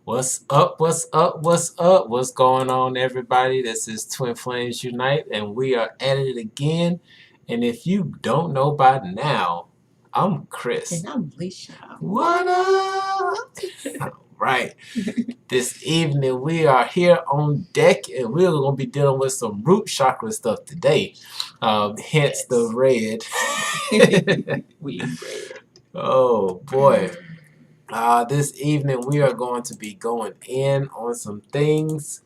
What's up? What's up? What's up? What's going on, everybody? This is Twin Flames Unite, and we are at it again. And if you don't know by now, I'm Chris. And I'm Alicia. What up? Right. This evening, we are here on deck, and we're going to be dealing with some root chakra stuff today. Hence the red. We red. Oh, boy. This evening we are going to be going in on some things.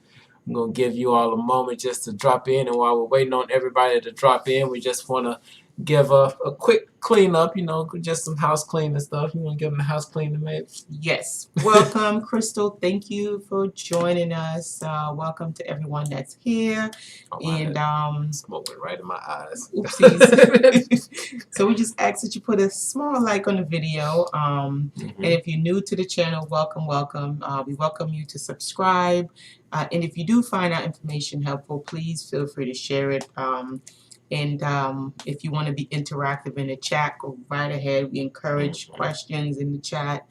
I'm going to give you all a moment just to drop in, and while we're waiting on everybody to drop in, we just want to give a quick cleanup, just some house cleaning stuff. You want to give them a house cleaning, mate? Yes. Welcome, Crystal. Thank you for joining us. Welcome to everyone that's here. Smoke went right in my eyes. Oopsies. So we just ask that you put a small like on the video. And if you're new to the channel, welcome. We welcome you to subscribe. And if you do find our information helpful, please feel free to share it. And if you want to be interactive in the chat, go right ahead. We encourage questions in the chat.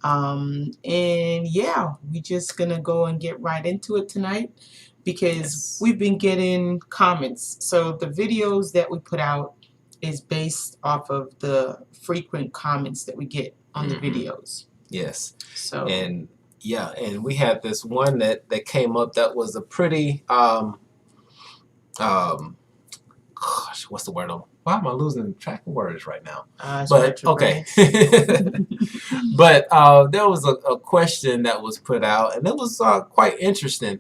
And yeah, we're just going to go and get right into it tonight because we've been getting comments. So the videos that we put out is based off of the frequent comments that we get on the videos. Yes. So and we had this one that came up that was a pretty gosh, what's the word? Why am I losing track of words right now? But okay. But there was a question that was put out, and it was quite interesting,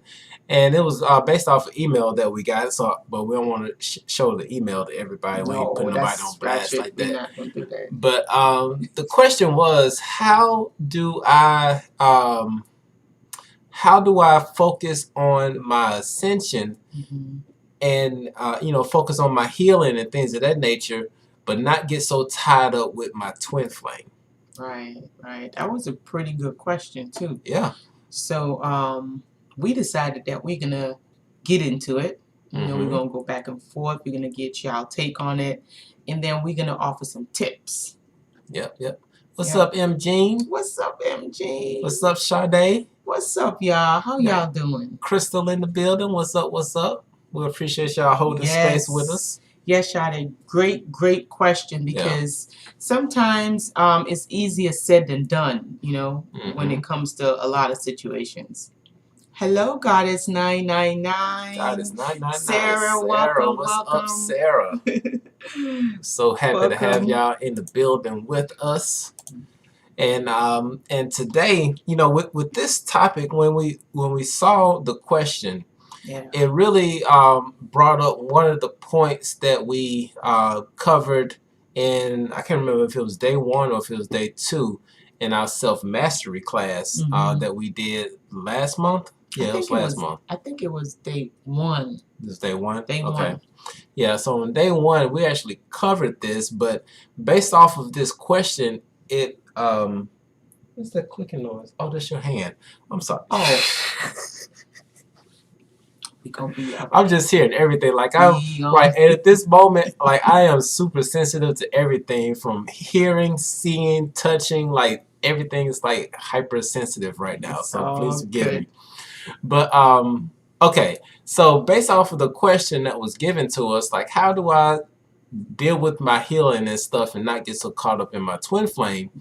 and it was based off of email that we got. So, but we don't want to show the email to everybody. We ain't putting nobody on blast like that. Not gonna do that. But the question was, how do I focus on my ascension? And focus on my healing and things of that nature, but not get so tied up with my twin flame. Right. That was a pretty good question too. Yeah. So we decided that we're gonna get into it. We're gonna go back and forth. We're gonna get y'all take on it, and then we're gonna offer some tips. Yep. What's up, M. Jean? What's up, M. Jean? What's up, Sade? What's up, y'all? How y'all doing? Crystal in the building. What's up? We appreciate y'all holding space with us. Yes, Sade. Great question, because sometimes it's easier said than done, when it comes to a lot of situations. Hello, Goddess 999. Goddess 999. Sarah, welcome. What's up, Sarah? So happy to have y'all in the building with us. And today, with this topic, when we saw the question, it really brought up one of the points that we covered in, I can't remember if it was day 1 or if it was day 2 in our self-mastery class that we did last month. Yeah, it was last month. I think it was day 1. It was day 1? Day 1. Okay. Yeah, so on day 1, we actually covered this, but based off of this question, it, what's that clicking noise? Oh, that's your hand. I'm sorry. Oh. I'm just hearing everything. Like and at this moment, like I am super sensitive to everything from hearing, seeing, touching. Like everything is like hypersensitive right now. So please forgive me. But okay. So based off of the question that was given to us, like how do I deal with my healing and stuff and not get so caught up in my twin flame?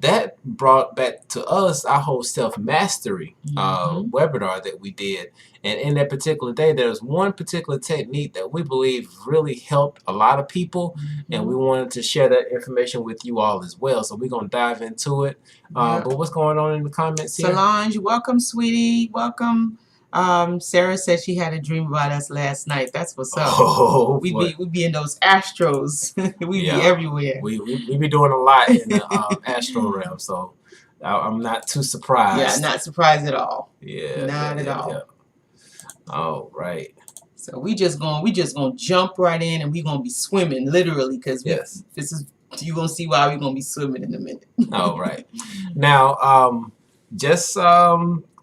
That brought back to us our whole self-mastery webinar that we did. And in that particular day, there's one particular technique that we believe really helped a lot of people. And we wanted to share that information with you all as well. So we're going to dive into it. But what's going on in the comments here? Solange, welcome, sweetie. Welcome. Sarah said she had a dream about us last night. That's what's up. Oh, we be in those astros. we be everywhere. We be doing a lot in the astro realm, so I'm not too surprised. Yeah, not surprised at all. Yeah, not at all. Yeah. All right. So we just gonna jump right in, and we gonna be swimming literally, because this is, you gonna see why we gonna be swimming in a minute. All right. Now, just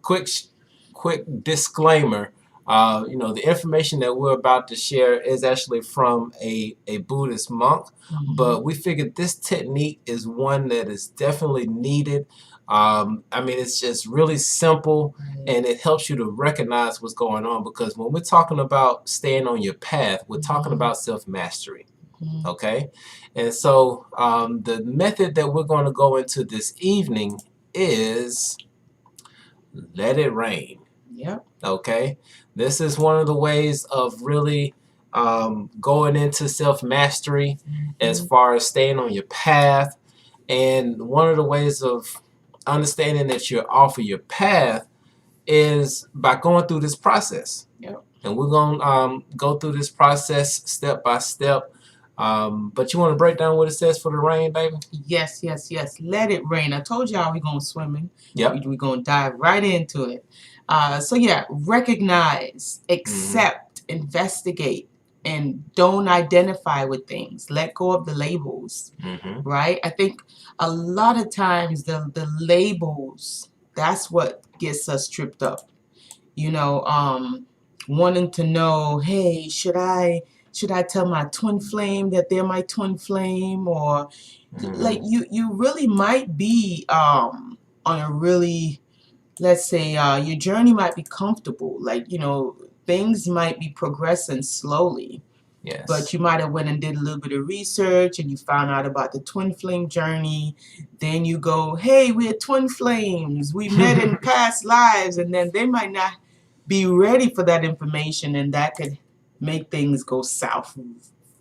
quick disclaimer. The information that we're about to share is actually from a Buddhist monk, but we figured this technique is one that is definitely needed I mean, it's just really simple, and it helps you to recognize what's going on, because when we're talking about staying on your path, we're talking about self-mastery. Okay? And so the method that we're going to go into this evening is let it rain. Yep. Okay? This is one of the ways of really going into self-mastery as far as staying on your path. And one of the ways of understanding that you're off of your path is by going through this process. Yep. And we're going to go through this process step by step. But you want to break down what it says for the rain, baby? Yes, yes, yes. Let it rain. I told y'all we're going swimming. Yep. We're going to dive right into it. So yeah, recognize, accept, investigate, and don't identify with things. Let go of the labels, right? I think a lot of times the labels, that's what gets us tripped up. You know, wanting to know, hey, should I tell my twin flame that they're my twin flame? Or like you really might be on a really, let's say your journey might be comfortable, like, you know, things might be progressing slowly. Yes. But you might have went and did a little bit of research and you found out about the twin flame journey. Then you go, hey, we're twin flames. We met in past lives. And then they might not be ready for that information, and that could make things go south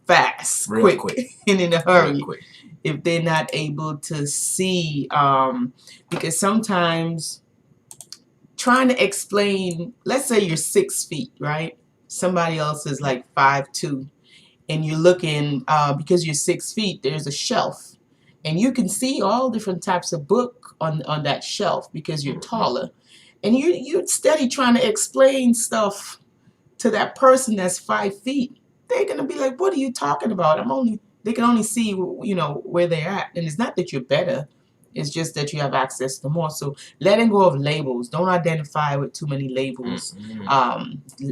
fast, Real quick. And in a hurry. Real quick. If they're not able to see, because sometimes trying to explain, let's say you're 6 feet, right? Somebody else is like 5'2", and you're looking, because you're 6 feet, there's a shelf, and you can see all different types of book on that shelf because you're taller, and you're steady trying to explain stuff to that person that's 5 feet. They're gonna be like, "What are you talking about? They can only see, you know, where they're at." And it's not that you're better. It's just that you have access to more. So letting go of labels. Don't identify with too many labels.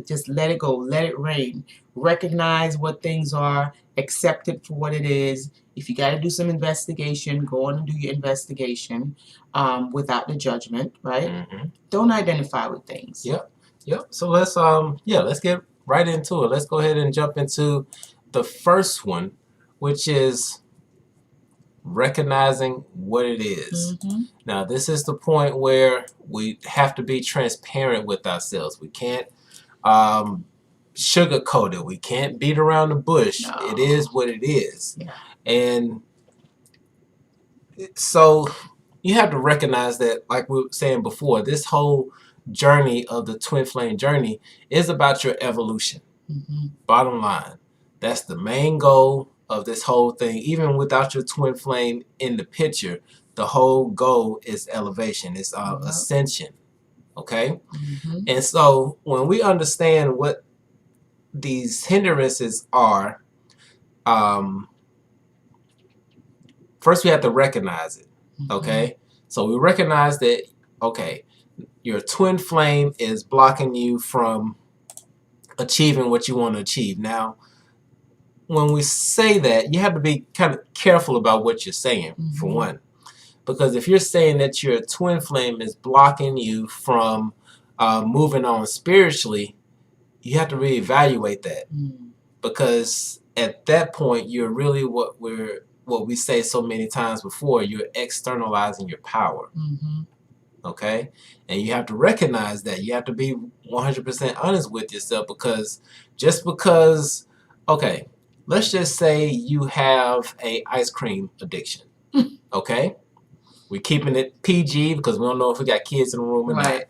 Just let it go. Let it rain. Recognize what things are. Accept it for what it is. If you got to do some investigation, go on and do your investigation without the judgment, right? Don't identify with things. Yep. So let's get right into it. Let's go ahead and jump into the first one, which is recognizing what it is. Now, this is the point where we have to be transparent with ourselves. We can't sugarcoat it. We can't beat around the bush. No. It is what it is. Yeah. And so you have to recognize that, like we were saying before, this whole journey of the twin flame journey is about your evolution. Bottom line. That's the main goal of this whole thing. Even without your twin flame in the picture, the whole goal is elevation. It's ascension. Okay? And so when we understand what these hindrances are, first we have to recognize it. Okay? So we recognize that, okay, your twin flame is blocking you from achieving what you want to achieve. Now, when we say that, you have to be kind of careful about what you're saying, for one. Because if you're saying that your twin flame is blocking you from moving on spiritually, you have to reevaluate that. Because at that point, you're really what we say so many times before, you're externalizing your power. Okay? And you have to recognize that. You have to be 100% honest with yourself, because just because, okay, let's just say you have a ice cream addiction. Okay? We're keeping it PG because we don't know if we got kids in the room or not.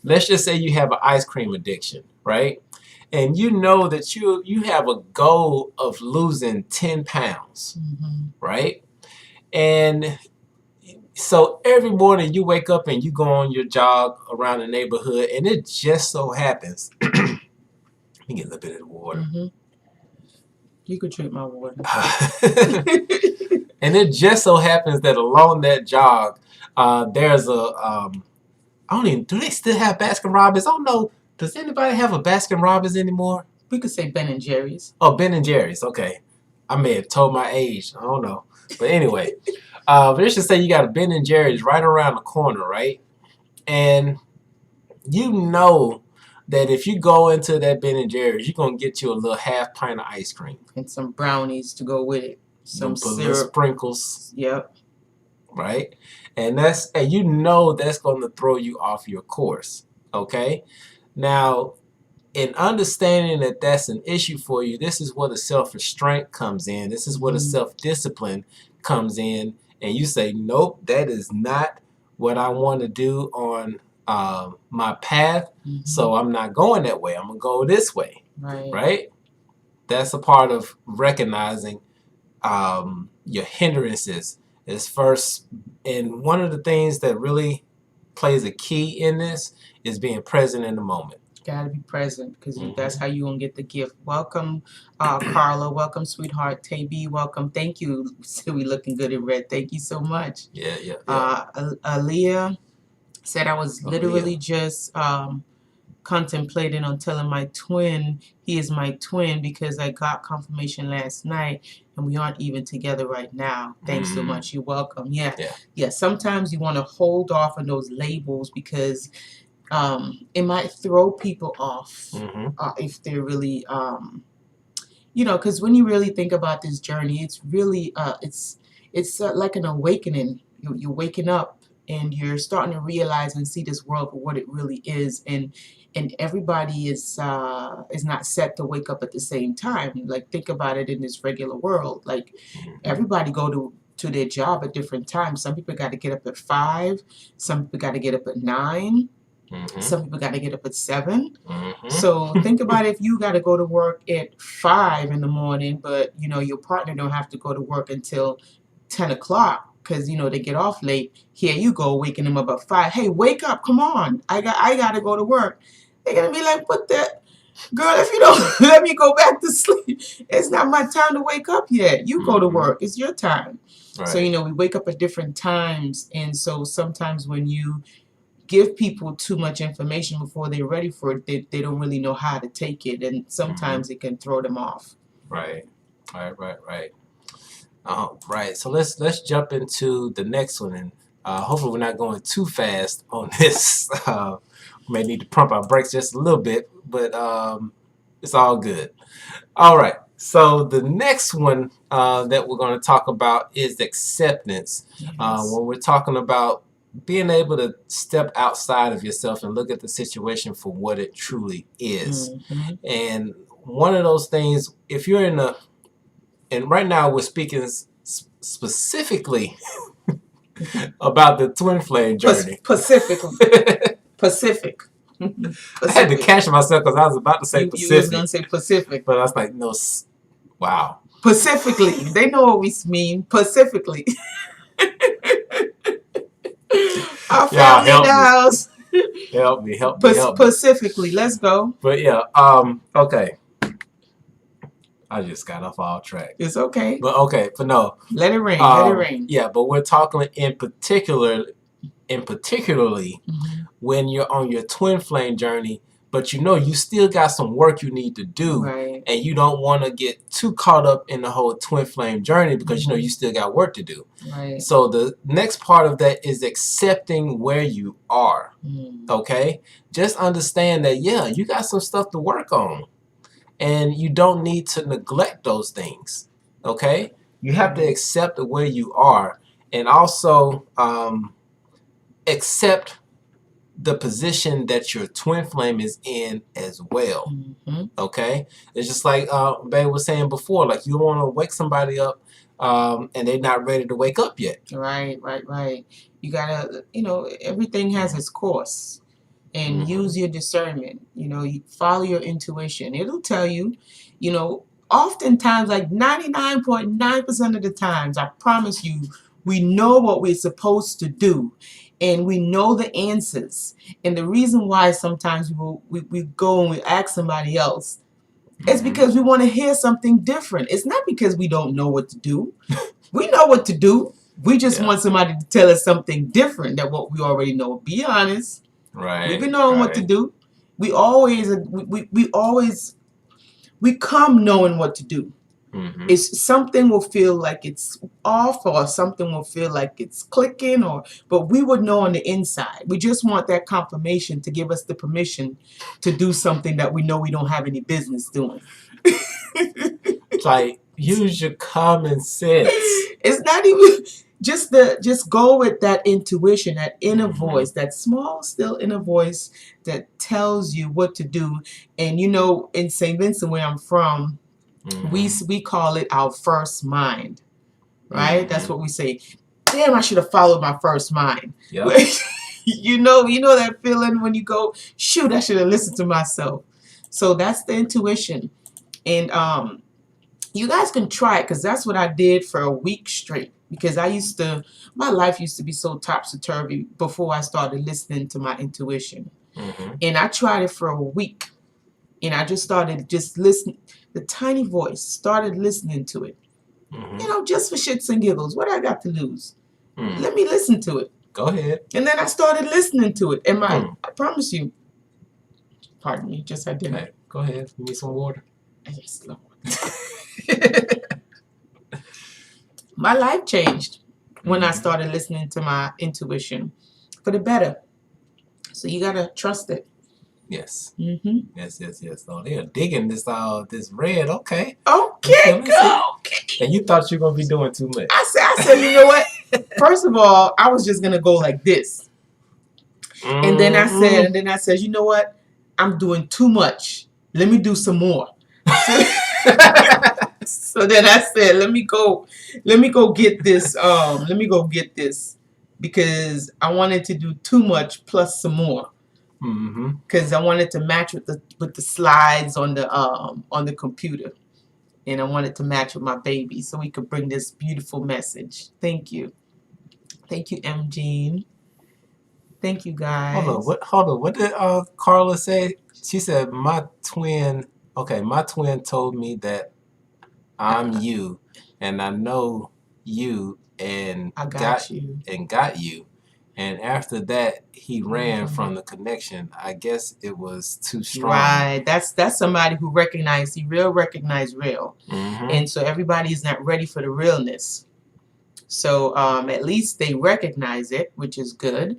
Let's just say you have an ice cream addiction, right? And you know that you have a goal of losing 10 pounds, right? And so every morning you wake up and you go on your jog around the neighborhood, and it just so happens, let me get a little bit of the water. You could drink my water. And it just so happens that along that jog, there's a, do they still have Baskin Robbins? I don't know. Does anybody have a Baskin Robbins anymore? We could say Ben and Jerry's. Oh, Ben and Jerry's. Okay. I may have told my age. I don't know. But anyway, But let's just say you got a Ben and Jerry's right around the corner, right? And you know that if you go into that Ben and Jerry's, you're gonna get you a little half pint of ice cream and some brownies to go with it, some syrup, sprinkles. Yep. Right, and you know that's gonna throw you off your course. Okay, now in understanding that that's an issue for you, this is where the self-restraint comes in. This is where the self-discipline comes in, and you say, nope, that is not what I want to do on my path, so I'm not going that way. I'm going to go this way, right? That's a part of recognizing your hindrances is first, and one of the things that really plays a key in this is being present in the moment. Gotta be present, because that's how you gonna get the gift. Welcome, Carla. Welcome, sweetheart. Tabi, welcome. Thank you. We looking good in red. Thank you so much. Yeah. Aaliyah said I was literally just contemplating on telling my twin he is my twin because I got confirmation last night and we aren't even together right now. Thanks so much. You're welcome. Yeah. Sometimes you want to hold off on those labels because it might throw people off if they're really, you know, because when you really think about this journey, it's really, it's like an awakening. You're waking up and you're starting to realize and see this world for what it really is. And everybody is not set to wake up at the same time. Like, think about it in this regular world. Like, everybody go to their job at different times. Some people got to get up at 5. Some people got to get up at 9. Some people got to get up at 7. So think about if you got to go to work at 5 in the morning, but you know your partner don't have to go to work until 10 o'clock because you know they get off late. Here you go waking them up at 5. Hey, wake up! Come on! I got to go to work. They're gonna be like, "What the girl? If you don't let me go back to sleep, it's not my time to wake up yet. You go to work. It's your time." So you know we wake up at different times, and so sometimes when you give people too much information before they're ready for it, they don't really know how to take it, and sometimes it can throw them off. Right. So let's jump into the next one, and hopefully we're not going too fast on this. We may need to pump our brakes just a little bit, but it's all good. All right. So the next one that we're going to talk about is acceptance. When we're talking about being able to step outside of yourself and look at the situation for what it truly is. And one of those things, if you're in a, and right now we're speaking specifically about the twin flame journey. Pacific. I had to catch myself because I was about to say Pacific. You was going to say Pacific. But I was like, no, wow. Pacifically. They know what we mean. Pacifically. Our family in the house. Help me. Specifically, let's go. But yeah, okay. I just got off all track. It's okay. But no. Let it rain. Yeah, but we're talking in particularly when you're on your twin flame journey, but you know you still got some work you need to do, and you don't want to get too caught up in the whole twin flame journey because you know you still got work to do. So the next part of that is accepting where you are. Okay, just understand that you got some stuff to work on, and you don't need to neglect those things. Okay, you have to accept where you are, and also accept the position that your twin flame is in as well. Okay, it's just like Babe was saying before, like you don't want to wake somebody up and they're not ready to wake up yet. Right. You gotta, you know, everything has its course, and use your discernment. You know, you follow your intuition. It'll tell you, you know, oftentimes, like 99.9% of the times, I promise you, we know what we're supposed to do. And we know the answers. And the reason why sometimes we go and we ask somebody else is because we want to hear something different. It's not because we don't know what to do. We know what to do. We just want somebody to tell us something different than what we already know. Be honest. We've been knowing what to do. We always we come knowing what to do. It's something will feel like it's off, or something will feel like it's clicking, but we would know on the inside. We just want that confirmation to give us the permission to do something that we know we don't have any business doing. It's like, use your common sense. It's not even just go with that intuition, that inner voice, that small, still inner voice that tells you what to do. And you know, in St. Vincent, where I'm from, we call it our first mind, right? That's what we say. Damn, I should have followed my first mind. Yep. you know that feeling when you go, shoot, I should have listened to myself. So that's the intuition. And you guys can try it, because that's what I did for a week straight. Because my life used to be so topsy-turvy before I started listening to my intuition. And I tried it for a week. And I just started listening. The tiny voice, started listening to it. You know, just for shits and giggles. What I got to lose? Let me listen to it. Go ahead. And then I started listening to it. And I promise you, pardon me, just I didn't. Hey, go ahead. Give me some water. Yes, Lord. My life changed when I started listening to my intuition for the better. So you gotta trust it. Yes. Yes. Oh, they are digging this red. Okay. Okay, go. Okay. And you thought you were gonna be doing too much. I said, you know what? First of all, I was just gonna go like this. And then I said, you know what? I'm doing too much. Let me do some more. So then I said, let me go get this. Let me go get this, because I wanted to do too much plus some more. Because I wanted to match with the slides on the computer, and I wanted to match with my baby, so we could bring this beautiful message. Thank you, M. Jean. Thank you, guys. Hold on. What did Carla say? She said, my twin told me that I'm you, and I know you, and I got you. And got you. And after that, he ran from the connection. I guess it was too strong. Right. That's somebody who recognized real. And so everybody's not ready for the realness. So at least they recognize it, which is good.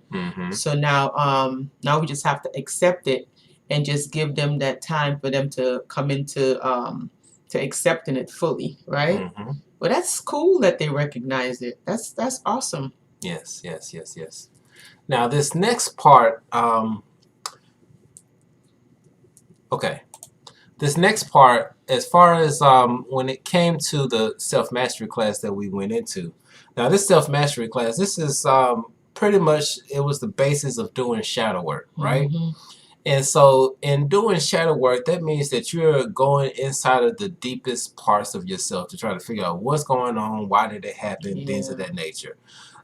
So now we just have to accept it and just give them that time for them to come into to accepting it fully, right? Well, that's cool that they recognize it. That's awesome. Yes. Now this next part, this next part, as far as when it came to the self-mastery class that we went into. Now this self-mastery class, this is pretty much, it was the basis of doing shadow work, right? And so in doing shadow work, that means that you're going inside of the deepest parts of yourself to try to figure out what's going on, why did it happen, things of that nature.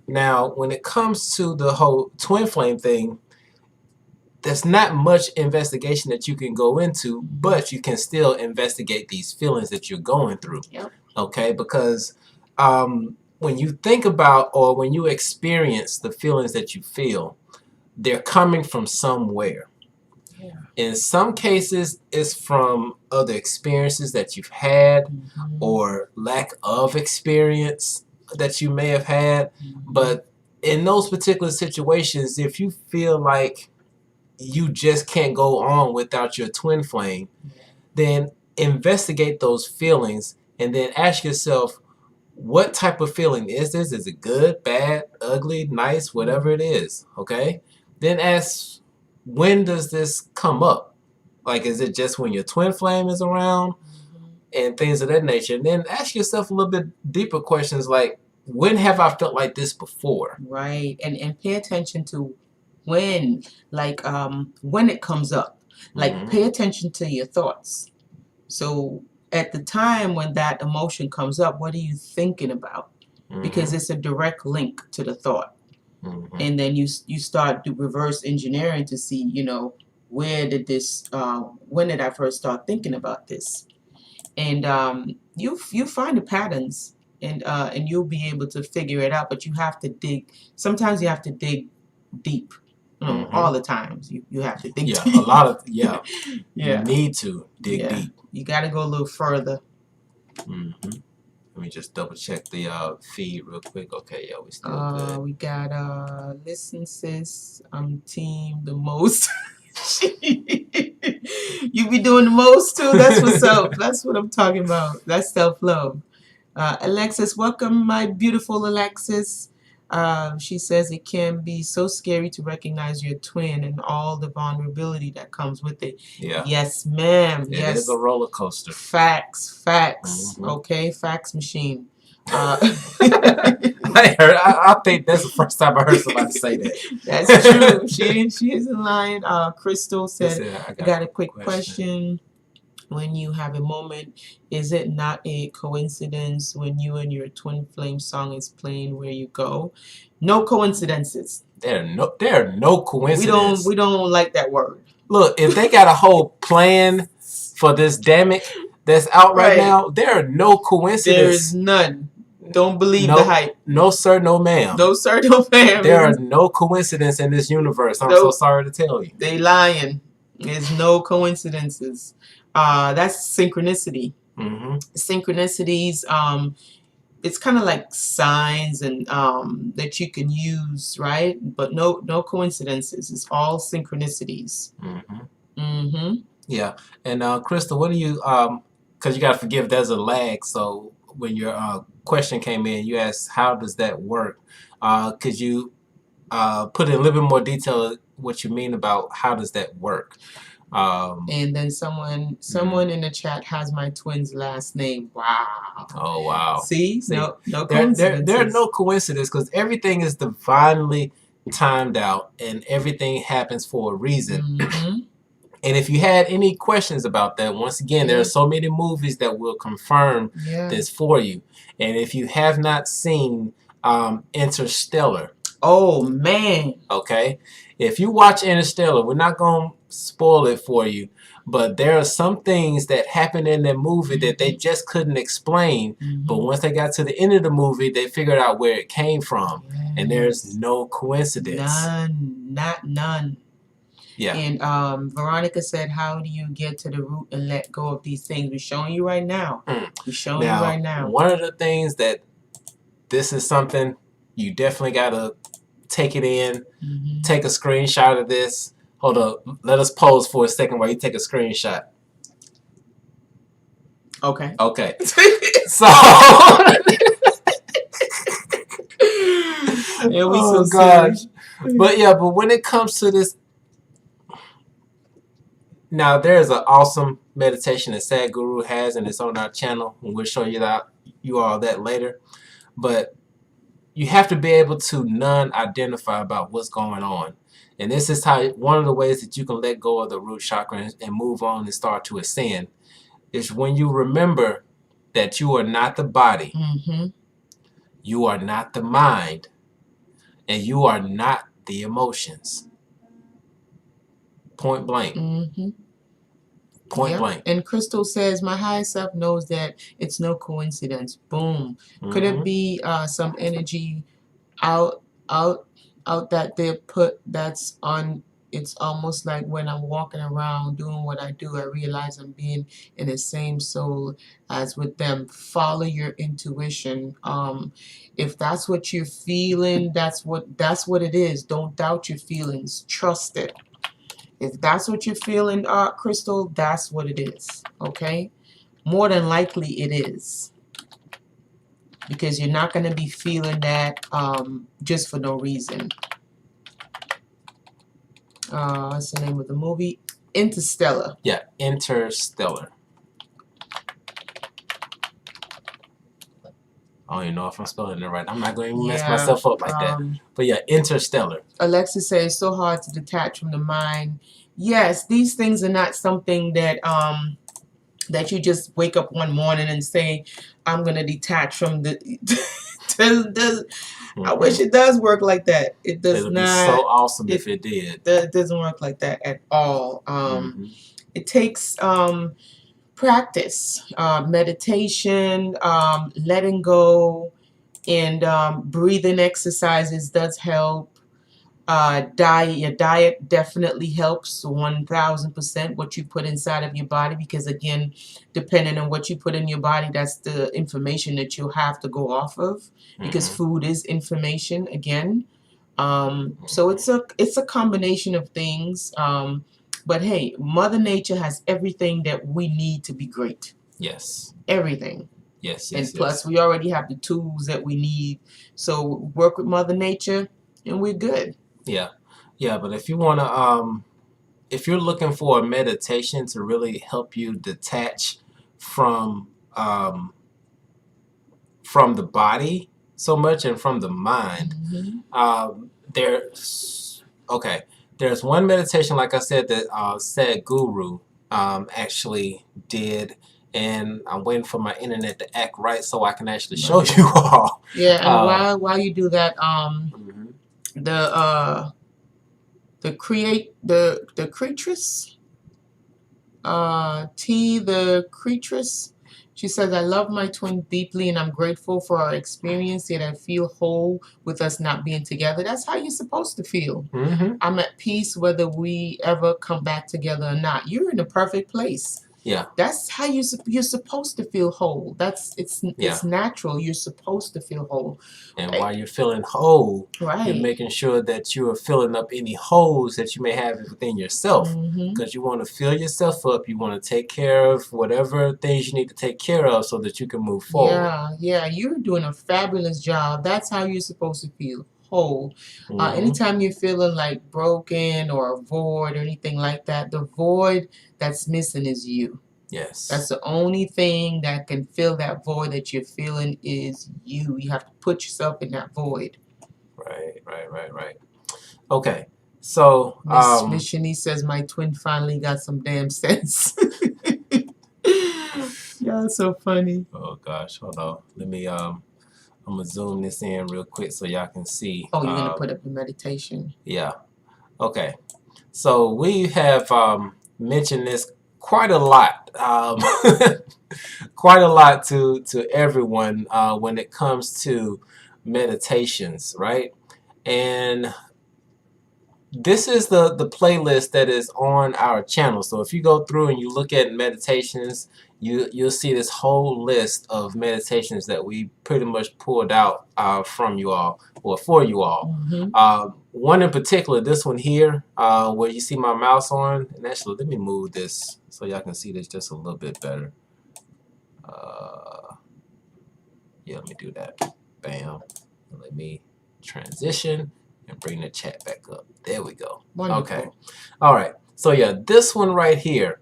Now, when it comes to the whole twin flame thing, there's not much investigation that you can go into, but you can still investigate these feelings that you're going through. Okay, because when you think about, or when you experience the feelings that you feel, they're coming from somewhere. In some cases, it's from other experiences that you've had, or lack of experience that you may have had. But in those particular situations, if you feel like you just can't go on without your twin flame, then investigate those feelings and then ask yourself, what type of feeling is this? Is it good, bad, ugly, nice, whatever it is, okay? Then ask, when does this come up? Like, is it just when your twin flame is around and things of that nature? And then ask yourself a little bit deeper questions like, when have I felt like this before? Right. And pay attention to when, like when it comes up. Like, pay attention to your thoughts. So at the time when that emotion comes up, what are you thinking about? Because it's a direct link to the thought. And then you start to reverse engineering to see, you know, where did this, when did I first start thinking about this? And you find the patterns, and you'll be able to figure it out. But you have to dig. Sometimes you have to dig deep. All the times you have to dig deep. A lot of you need to dig deep. You got to go a little further. Let me just double check the feed real quick. Okay, yeah, we still good. We got listen sis, I'm team the most. You be doing the most too. That's what's up. That's what I'm talking about. That's self-love. Alexis, welcome, my beautiful Alexis. She says it can be so scary to recognize your twin and all the vulnerability that comes with it. Yeah. Yes, ma'am. It yes. is a roller coaster. Facts. Okay, fax machine. I think that's the first time I heard somebody say that. That's true. She isn't lying. Crystal said, I got a quick question. When you have a moment, is it not a coincidence when you and your twin flame song is playing where you go? No coincidences. There are no coincidences. We don't like that word. Look, if they got a whole plan for this damage that's out right now, there are no coincidences. There is none. Don't believe the hype. No sir, no ma'am. No sir, no ma'am. There are no coincidences in this universe. I'm so sorry to tell you. They lying. There's no coincidences. That's synchronicity. Synchronicities, it's kind of like signs and that you can use, right? But no coincidences. It's all synchronicities. Yeah. And Crystal, what do you because you got to forgive, there's a lag. So when your question came in, you asked, how does that work? Could you put in a little bit more detail what you mean about how does that work? And then someone in the chat has my twin's last name. Wow. Oh, wow. See? No coincidences. There are no coincidences because everything is divinely timed out and everything happens for a reason. And if you had any questions about that, once again, there are so many movies that will confirm this for you. And if you have not seen Interstellar. Oh, man. Okay. If you watch Interstellar, we're not going to spoil it for you, but there are some things that happen in that movie that they just couldn't explain. But once they got to the end of the movie, they figured out where it came from. And there's no coincidence. None. Yeah. And Veronica said, how do you get to the root and let go of these things? We're showing you right now. We're showing you right now. One of the things that this is something you definitely got to take it in. Take a screenshot of this. Hold up. Let us pause for a second while you take a screenshot. Okay. Okay. So. Oh, gosh. But when it comes to this, now there's an awesome meditation that Sadhguru has, and it's on our channel, and we'll show you all that later. But you have to be able to non-identify about what's going on. And this is one of the ways that you can let go of the root chakra and move on and start to ascend, is when you remember that you are not the body, you are not the mind, and you are not the emotions. Point blank. Point blank. And Crystal says, my higher self knows that it's no coincidence. Boom. Could it be some energy out that they put that's on? It's almost like when I'm walking around doing what I do, I realize I'm being in the same soul as with them. Follow your intuition. If that's what you're feeling, that's what it is. Don't doubt your feelings. Trust it. If that's what you're feeling, Crystal, that's what it is. Okay? More than likely it is. Because you're not going to be feeling that just for no reason. What's the name of the movie? Interstellar. Yeah, Interstellar. I don't even know if I'm spelling it right. I'm not going to mess myself up like that. But yeah, Interstellar. Alexis says it's so hard to detach from the mind. Yes, these things are not something that that you just wake up one morning and say, I'm going to detach from the... I wish it does work like that. It does not. It would be so awesome if it did. It doesn't work like that at all. It takes practice, meditation, letting go, and breathing exercises does help. Diet. Your diet definitely helps 1000% what you put inside of your body, because again, depending on what you put in your body, that's the information that you have to go off of, because food is information again. So it's a combination of things. But hey, Mother Nature has everything that we need to be great. Yes. Everything. Yes. And plus, we already have the tools that we need. So work with Mother Nature, and we're good. Yeah. Yeah. But if you want to, if you're looking for a meditation to really help you detach from the body so much and from the mind, there's one meditation, like I said, that Sadhguru actually did, and I'm waiting for my internet to act right so I can actually show you all. Yeah, and while you do that, the creatress, the creatress, she says, I love my twin deeply and I'm grateful for our experience, yet I feel whole with us not being together. That's how you're supposed to feel. I'm at peace whether we ever come back together or not. You're in a perfect place. Yeah. That's how you're supposed to feel whole. It's natural. You're supposed to feel whole. And while you're feeling whole, right, you're making sure that you are filling up any holes that you may have within yourself. Because you want to fill yourself up. You want to take care of whatever things you need to take care of so that you can move forward. Yeah, you're doing a fabulous job. That's how you're supposed to feel. Whole. Anytime you're feeling like broken or void or anything like that, the void that's missing is you. Yes. That's the only thing that can fill that void that you're feeling is you. You have to put yourself in that void. Right. Okay. So Miss Shanice says my twin finally got some damn sense. Y'all so funny. Oh gosh, hold on. Let me I'm gonna zoom this in real quick so y'all can see. Oh, you're gonna put up the meditation. Yeah. Okay. So we have mentioned this quite a lot, quite a lot to everyone when it comes to meditations, right? And this is the playlist that is on our channel. So if you go through and you look at meditations, you'll see this whole list of meditations that we pretty much pulled out from you all, or for you all. One in particular, this one here, where you see my mouse on. And actually, let me move this so y'all can see this just a little bit better. Yeah, let me do that. Bam. Let me transition and bring the chat back up. There we go. Wonderful. Okay. All right. So yeah, this one right here,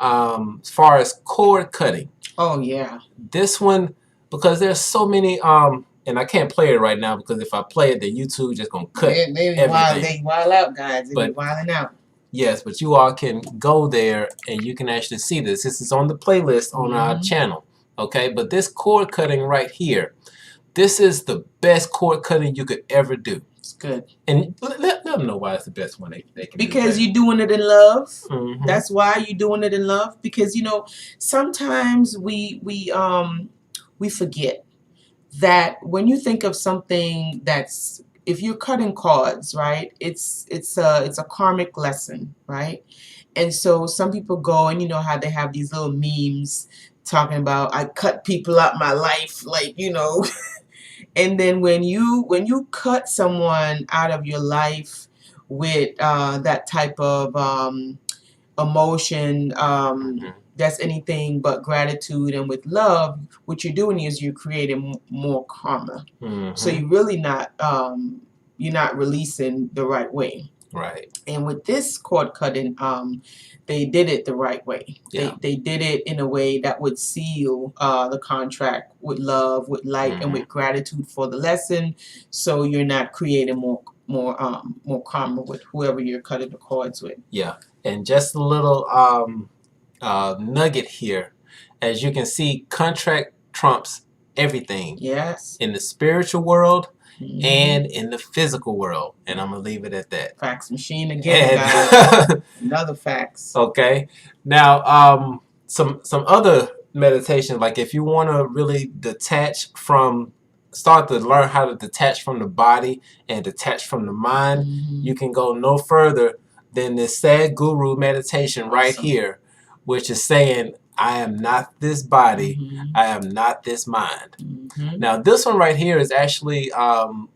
as far as cord cutting. Oh yeah. This one, because there's so many, and I can't play it right now because if I play it, then YouTube just gonna cut everything. They wild out, guys. They be wilding out. Yes, but you all can go there and you can actually see this. This is on the playlist on our channel. Okay, but this cord cutting right here, this is the best cord cutting you could ever do. It's good. And let them know why it's the best one they can do. Because you're doing it in love. That's why you're doing it in love. Because you know, sometimes we forget that when you think of something that's, if you're cutting cords, right? It's a karmic lesson, right? And so some people go, and you know how they have these little memes talking about, I cut people out my life, like, you know. And then when you cut someone out of your life with that type of emotion, that's anything but gratitude, and with love, what you're doing is you're creating more karma. So you're really not you're not releasing the right way. Right. And with this cord cutting, they did it the right way. Yeah. They did it in a way that would seal the contract with love, with light, and with gratitude for the lesson. So you're not creating more karma with whoever you're cutting the cords with. Yeah. And just a little nugget here. As you can see, contract trumps everything. Yes. In the spiritual world and in the physical world. And I'm going to leave it at that. Fax machine again, guys. Another fax. Okay. Now, some other meditations, like if you want to really detach from start to learn how to detach from the body and detach from the mind, you can go no further than this sad guru meditation right here, which is saying, I am not this body, I am not this mind. Now, this one right here is actually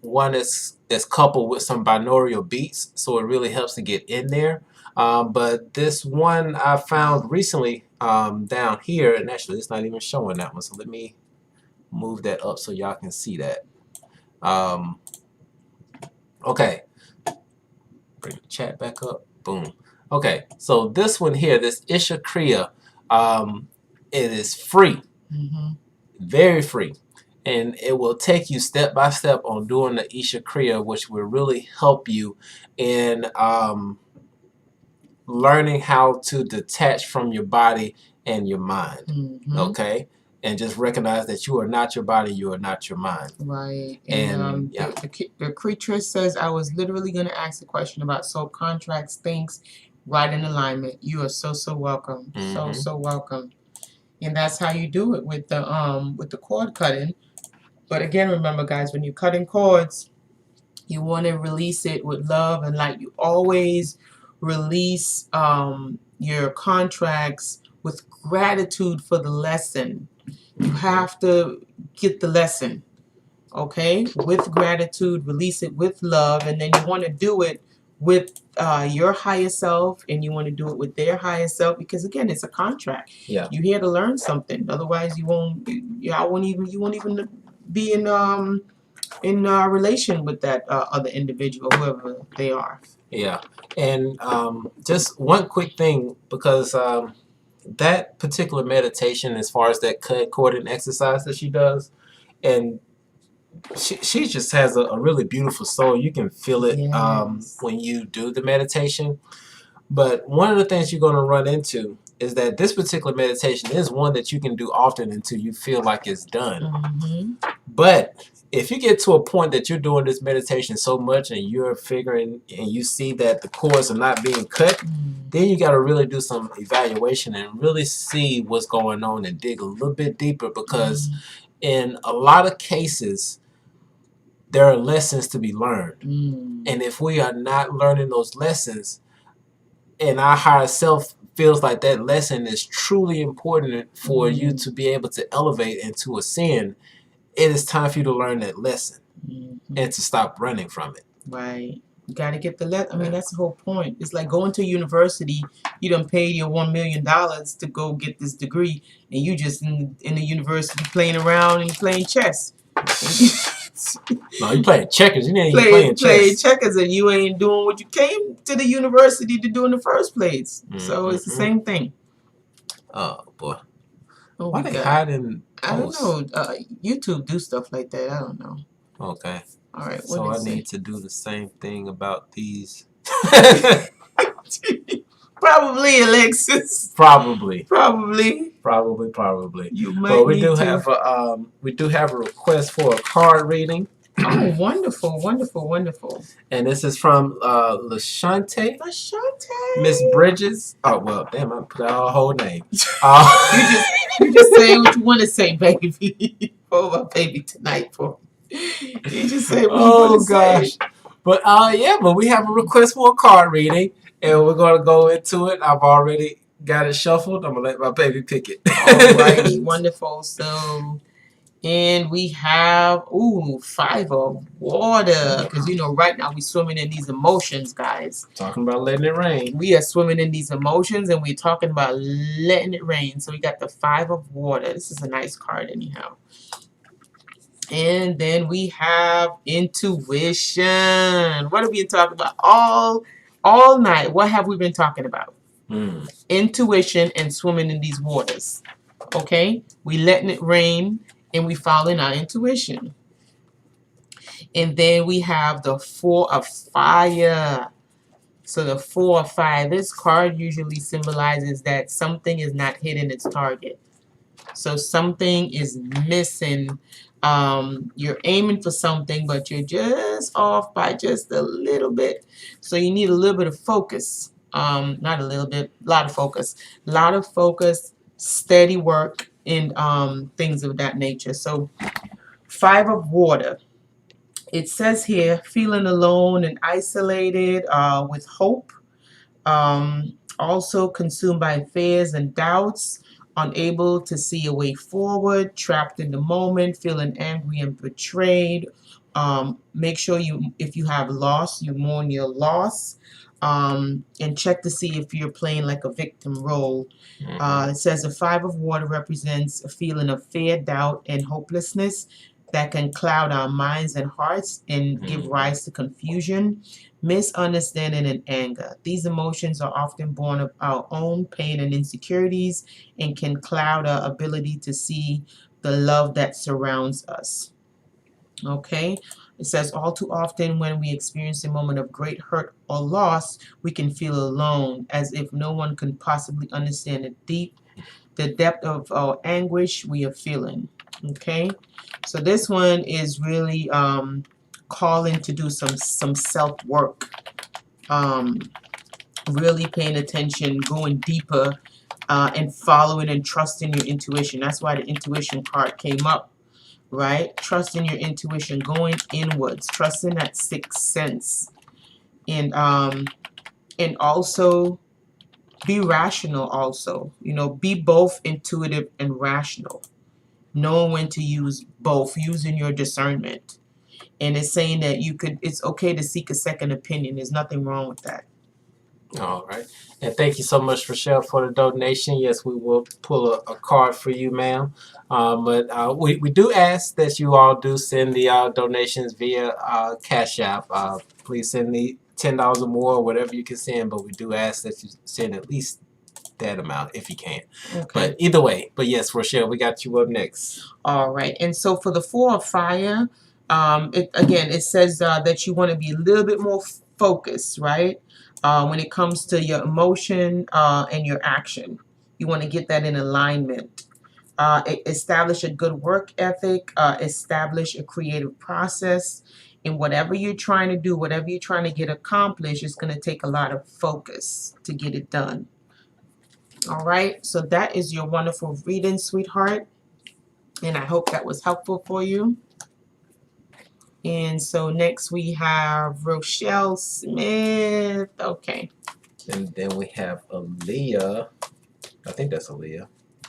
one that's coupled with some binaural beats, so it really helps to get in there. But this one I found recently down here, and actually it's not even showing that one, so let me move that up so y'all can see that. Okay, bring the chat back up. Boom. Okay, so this one here, this Isha Kriya, it is free, very free, and it will take you step by step on doing the Isha Kriya, which will really help you in learning how to detach from your body and your mind. Okay, and just recognize that you are not your body, you are not your mind. Right. And the creature says, I was literally going to ask a question about soul contracts, things right in alignment. You are so welcome. So welcome. And that's how you do it with the cord cutting. But again, remember, guys, when you're cutting cords, you want to release it with love and light. You always release your contracts with gratitude for the lesson. You have to get the lesson, okay? With gratitude, release it with love, and then you want to do it with your higher self, and you want to do it with their higher self, because again, it's a contract. Yeah. You're here to learn something. Otherwise, you won't even be in relation with that other individual, whoever they are. Yeah, and just one quick thing, because that particular meditation, as far as that cording exercise that she does, and she just has a really beautiful soul. You can feel it when you do the meditation. But one of the things you're going to run into is that this particular meditation is one that you can do often until you feel like it's done. But if you get to a point that you're doing this meditation so much and you're figuring and you see that the cords are not being cut, then you got to really do some evaluation and really see what's going on and dig a little bit deeper, because in a lot of cases, there are lessons to be learned. And if we are not learning those lessons, and our higher self feels like that lesson is truly important for you to be able to elevate and to ascend, it is time for you to learn that lesson and to stop running from it. Right. You got to get the lesson. I mean, that's the whole point. It's like going to university. You done paid your $1 million to go get this degree, and you just in the university playing around and playing chess. No, you playing checkers. You ain't playing chess. Playing checkers, and you ain't doing what you came to the university to do in the first place. So it's the same thing. Oh boy. Oh, why they hiding posts? I don't know. YouTube do stuff like that. I don't know. Okay. All right. So I need to do the same thing about these. Probably, Alexis. Probably. Probably. You might. But we do have a request for a card reading. Oh, wonderful. And this is from Lashante. Lashante. Miss Bridges. Oh well, damn! I put out her whole name. You just say what you want to say, baby. For my baby tonight, for you just say what you want to say. But but we have a request for a card reading, and we're gonna go into it. I've already got it shuffled. I'm gonna let my baby pick it. All right, wonderful. So, and we have 5 of water, because right now we're swimming in these emotions, guys. Talking about letting it rain. We are swimming in these emotions, and we're talking about letting it rain. So we got the 5 of water. This is a nice card, anyhow. And then we have intuition. What have we been talking about all night? What have we been talking about? Intuition and swimming in these waters. Okay? We letting it rain and we following our intuition. And then we have the 4 of fire. So the 4 of fire. This card usually symbolizes that something is not hitting its target. So something is missing. You're aiming for something, but you're just off by just a little bit. So you need a little bit of focus. Not a little bit, a lot of focus. A lot of focus, steady work, and things of that nature. So Five of Water. It says here, feeling alone and isolated, with hope, also consumed by fears and doubts, unable to see a way forward, trapped in the moment, feeling angry and betrayed. Make sure if you have loss, you mourn your loss, and check to see if you're playing like a victim role. It says the Five of Water represents a feeling of fear, doubt, and hopelessness that can cloud our minds and hearts and give rise to confusion, misunderstanding, and anger. These emotions are often born of our own pain and insecurities and can cloud our ability to see the love that surrounds us. Okay? It says all too often when we experience a moment of great hurt or loss, we can feel alone, as if no one can possibly understand the depth of our anguish we are feeling. Okay? So this one is really calling to do some self-work. Really paying attention, going deeper, and following and trusting your intuition. That's why the intuition card came up, right? Trusting your intuition, going inwards, trusting that sixth sense, and also be rational. Also, be both intuitive and rational, knowing when to use both, using your discernment. And it's saying that it's okay to seek a second opinion. There's nothing wrong with that. All right. And thank you so much, Rochelle, for the donation. Yes, we will pull a card for you, ma'am. But we do ask that you all do send the donations via Cash App. Please send me $10 or more, whatever you can send. But we do ask that you send at least that amount if you can. Okay. But either way. But yes, Rochelle, we got you up next. All right. And so for the Four of Fire, it says that you want to be a little bit more focused, right? When it comes to your emotion and your action. You want to get that in alignment. Establish a good work ethic. Establish a creative process. And whatever you're trying to do, whatever you're trying to get accomplished, it's going to take a lot of focus to get it done. All right. So that is your wonderful reading, sweetheart. And I hope that was helpful for you. And so next we have Rochelle Smith. Okay. And then we have Aaliyah. I think that's Aaliyah.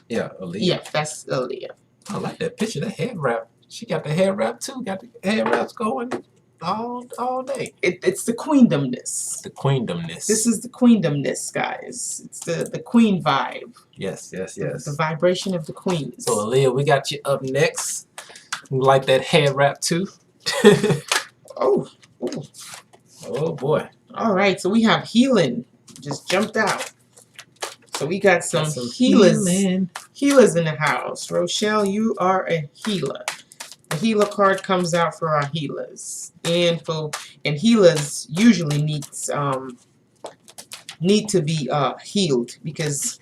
Yeah, Aaliyah. Yeah, that's Aaliyah. I like that picture, the head wrap. She got the head wrap too. Got the head wraps going all day. It's the queendomness. The queendomness. This is the queendomness, guys. It's the queen vibe. Yes. The vibration of the queens. So Aaliyah, we got you up next. You like that head wrap too? Oh boy. All right, so we have healing. Just jumped out. So we got some healers in the house. Rochelle, you are a healer. The healer card comes out for our healers. And healers usually need to be healed, because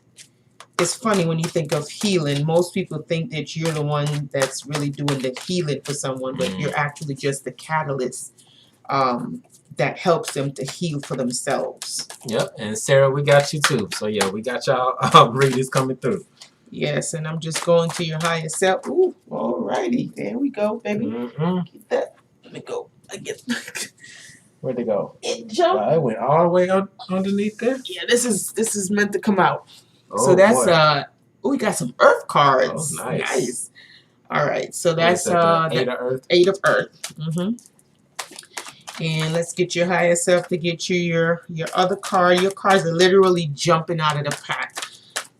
it's funny when you think of healing, most people think that you're the one that's really doing the healing for someone, but you're actually just the catalyst that helps them to heal for themselves. Yep, and Sarah, we got you too. So yeah, we got y'all readers coming through. Yes, and I'm just going to your higher self. Ooh, alrighty, there we go, baby. Get that. Let me go. I get. Where'd it go? It jumped. It went all the way underneath there. Yeah, this is meant to come out. So that's boy. We got some earth cards. Oh, nice. All right, so that's the Eight of Earth. Eight of Earth. And let's get your higher self to get you your other card. Your cards are literally jumping out of the pack.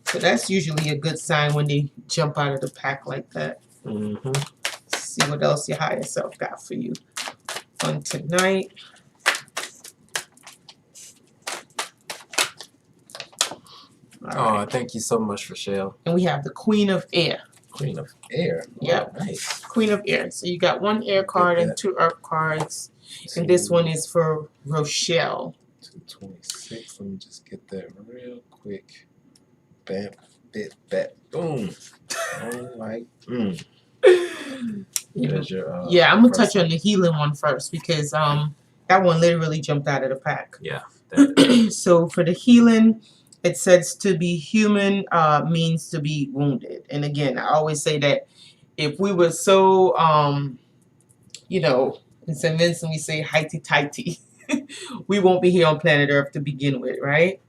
So that's usually a good sign when they jump out of the pack like that. Let's see what else your higher self got for you on tonight. All right. Thank you so much, Rochelle. And we have the Queen of Air. Queen of Air. Yeah, nice. Queen of Air. So you got one air card and two earth cards. And this one is for Rochelle. 226. Let me just get that real quick. Bam, bit, bat, boom. Yeah, I'm gonna touch on the healing one first, because that one literally jumped out of the pack. Yeah. So for the healing, it says to be human means to be wounded. And again, I always say that if we were so, you know, in St. Vincent we say highty-tighty, we won't be here on planet Earth to begin with, right?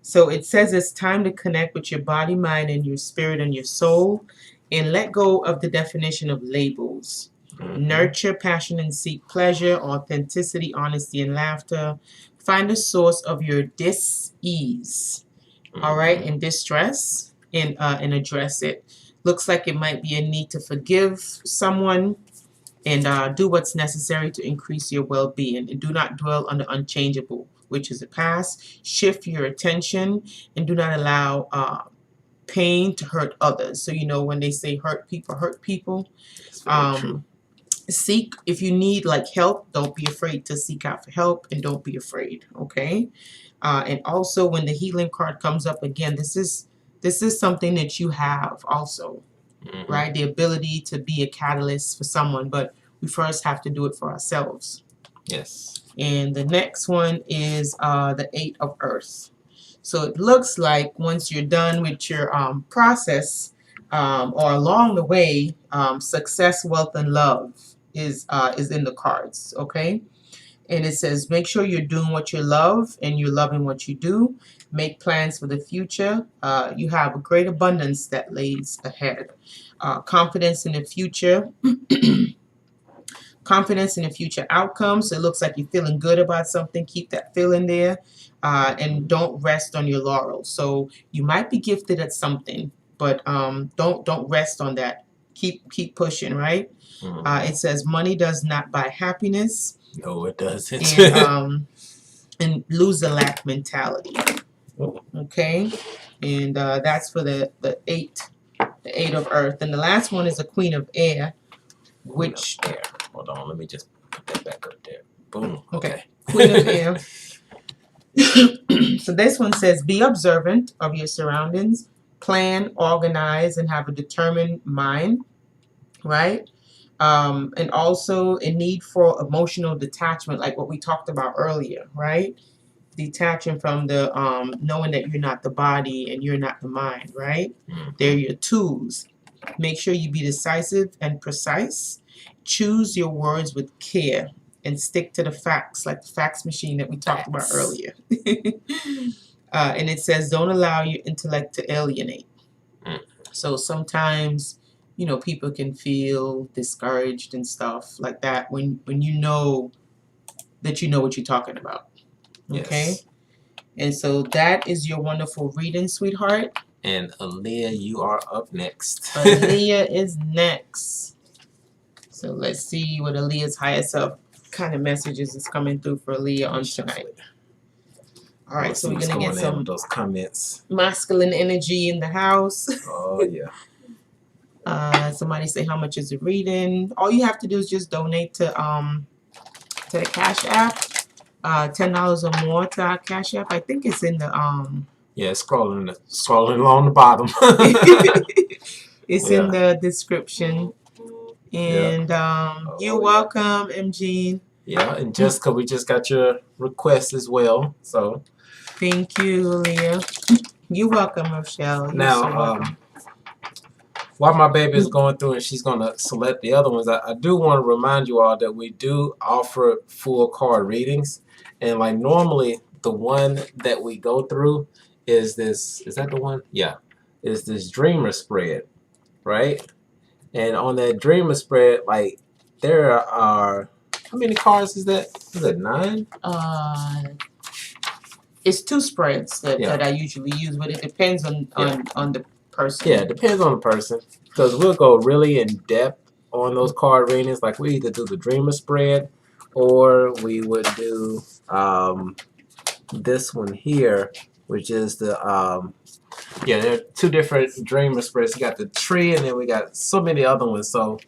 So it says it's time to connect with your body, mind, and your spirit and your soul, and let go of the definition of labels. Nurture passion and seek pleasure, authenticity, honesty, and laughter. Find the source of your dis-ease, all right, and distress, and address it. Looks like it might be a need to forgive someone, and do what's necessary to increase your well-being. And do not dwell on the unchangeable, which is the past. Shift your attention and do not allow pain to hurt others. So, you know, when they say hurt people. Seek, if you need like help, don't be afraid to seek out for help, and don't be afraid, okay? And also when the healing card comes up again, this is something that you have also, right? The ability to be a catalyst for someone, but we first have to do it for ourselves. Yes. And the next one is the 8 of Earth. So it looks like once you're done with your process, or along the way, success, wealth, and love is in the cards, okay? And it says, make sure you're doing what you love and you're loving what you do. Make plans for the future. You have a great abundance that lays ahead. Confidence in the future. Confidence in the future outcomes. So it looks like you're feeling good about something. Keep that feeling there. And don't rest on your laurels. So you might be gifted at something, but don't rest on that. Keep pushing, right? It says money does not buy happiness. No, it doesn't. And lose the lack mentality. Okay, and that's for the 8 of Earth. And the last one is the Queen of Air, which there. Hold on, let me just put that back up there. Boom. Okay. Queen of Air. So this one says, be observant of your surroundings, plan, organize, and have a determined mind, right? And also a need for emotional detachment, like what we talked about earlier, right? Detaching from the knowing that you're not the body and you're not the mind, right? They're your tools. Make sure you be decisive and precise. Choose your words with care and stick to the facts, like the fax machine that we talked about earlier. And it says, don't allow your intellect to alienate. So sometimes, you know, people can feel discouraged and stuff like that when you know that you know what you're talking about. Okay? Yes. And so that is your wonderful reading, sweetheart. And Aaliyah, you are up next. Aaliyah is next. So let's see what Aaliyah's higher self kind of messages is coming through for Aaliyah on tonight. All right, so we're going to get some those comments. Masculine energy in the house. Oh, yeah. Somebody say, how much is it reading? All you have to do is just donate to the Cashapp. $10 or more to our Cashapp. I think it's in the yeah, scrolling along the bottom. It's in the description. And you're welcome, MG. Yeah, and Jessica, we just got your request as well. So thank you, Leah. You're welcome, Rochelle. You're now, so welcome. While my baby is going through and she's going to select the other ones, I do want to remind you all that we do offer full card readings. And like normally, the one that we go through is this, is that the one? Yeah. Is this dreamer spread, right? And on that dreamer spread, like there are, how many cards is that? Is it 9? It's 2 spreads that I usually use, but it depends on the person. Yeah, it depends on the person. Because we'll go really in depth on those card readings. Like we either do the dreamer spread or we would do this one here, which is the yeah, there are 2 different dreamer spreads. You got the tree and then we got so many other ones. So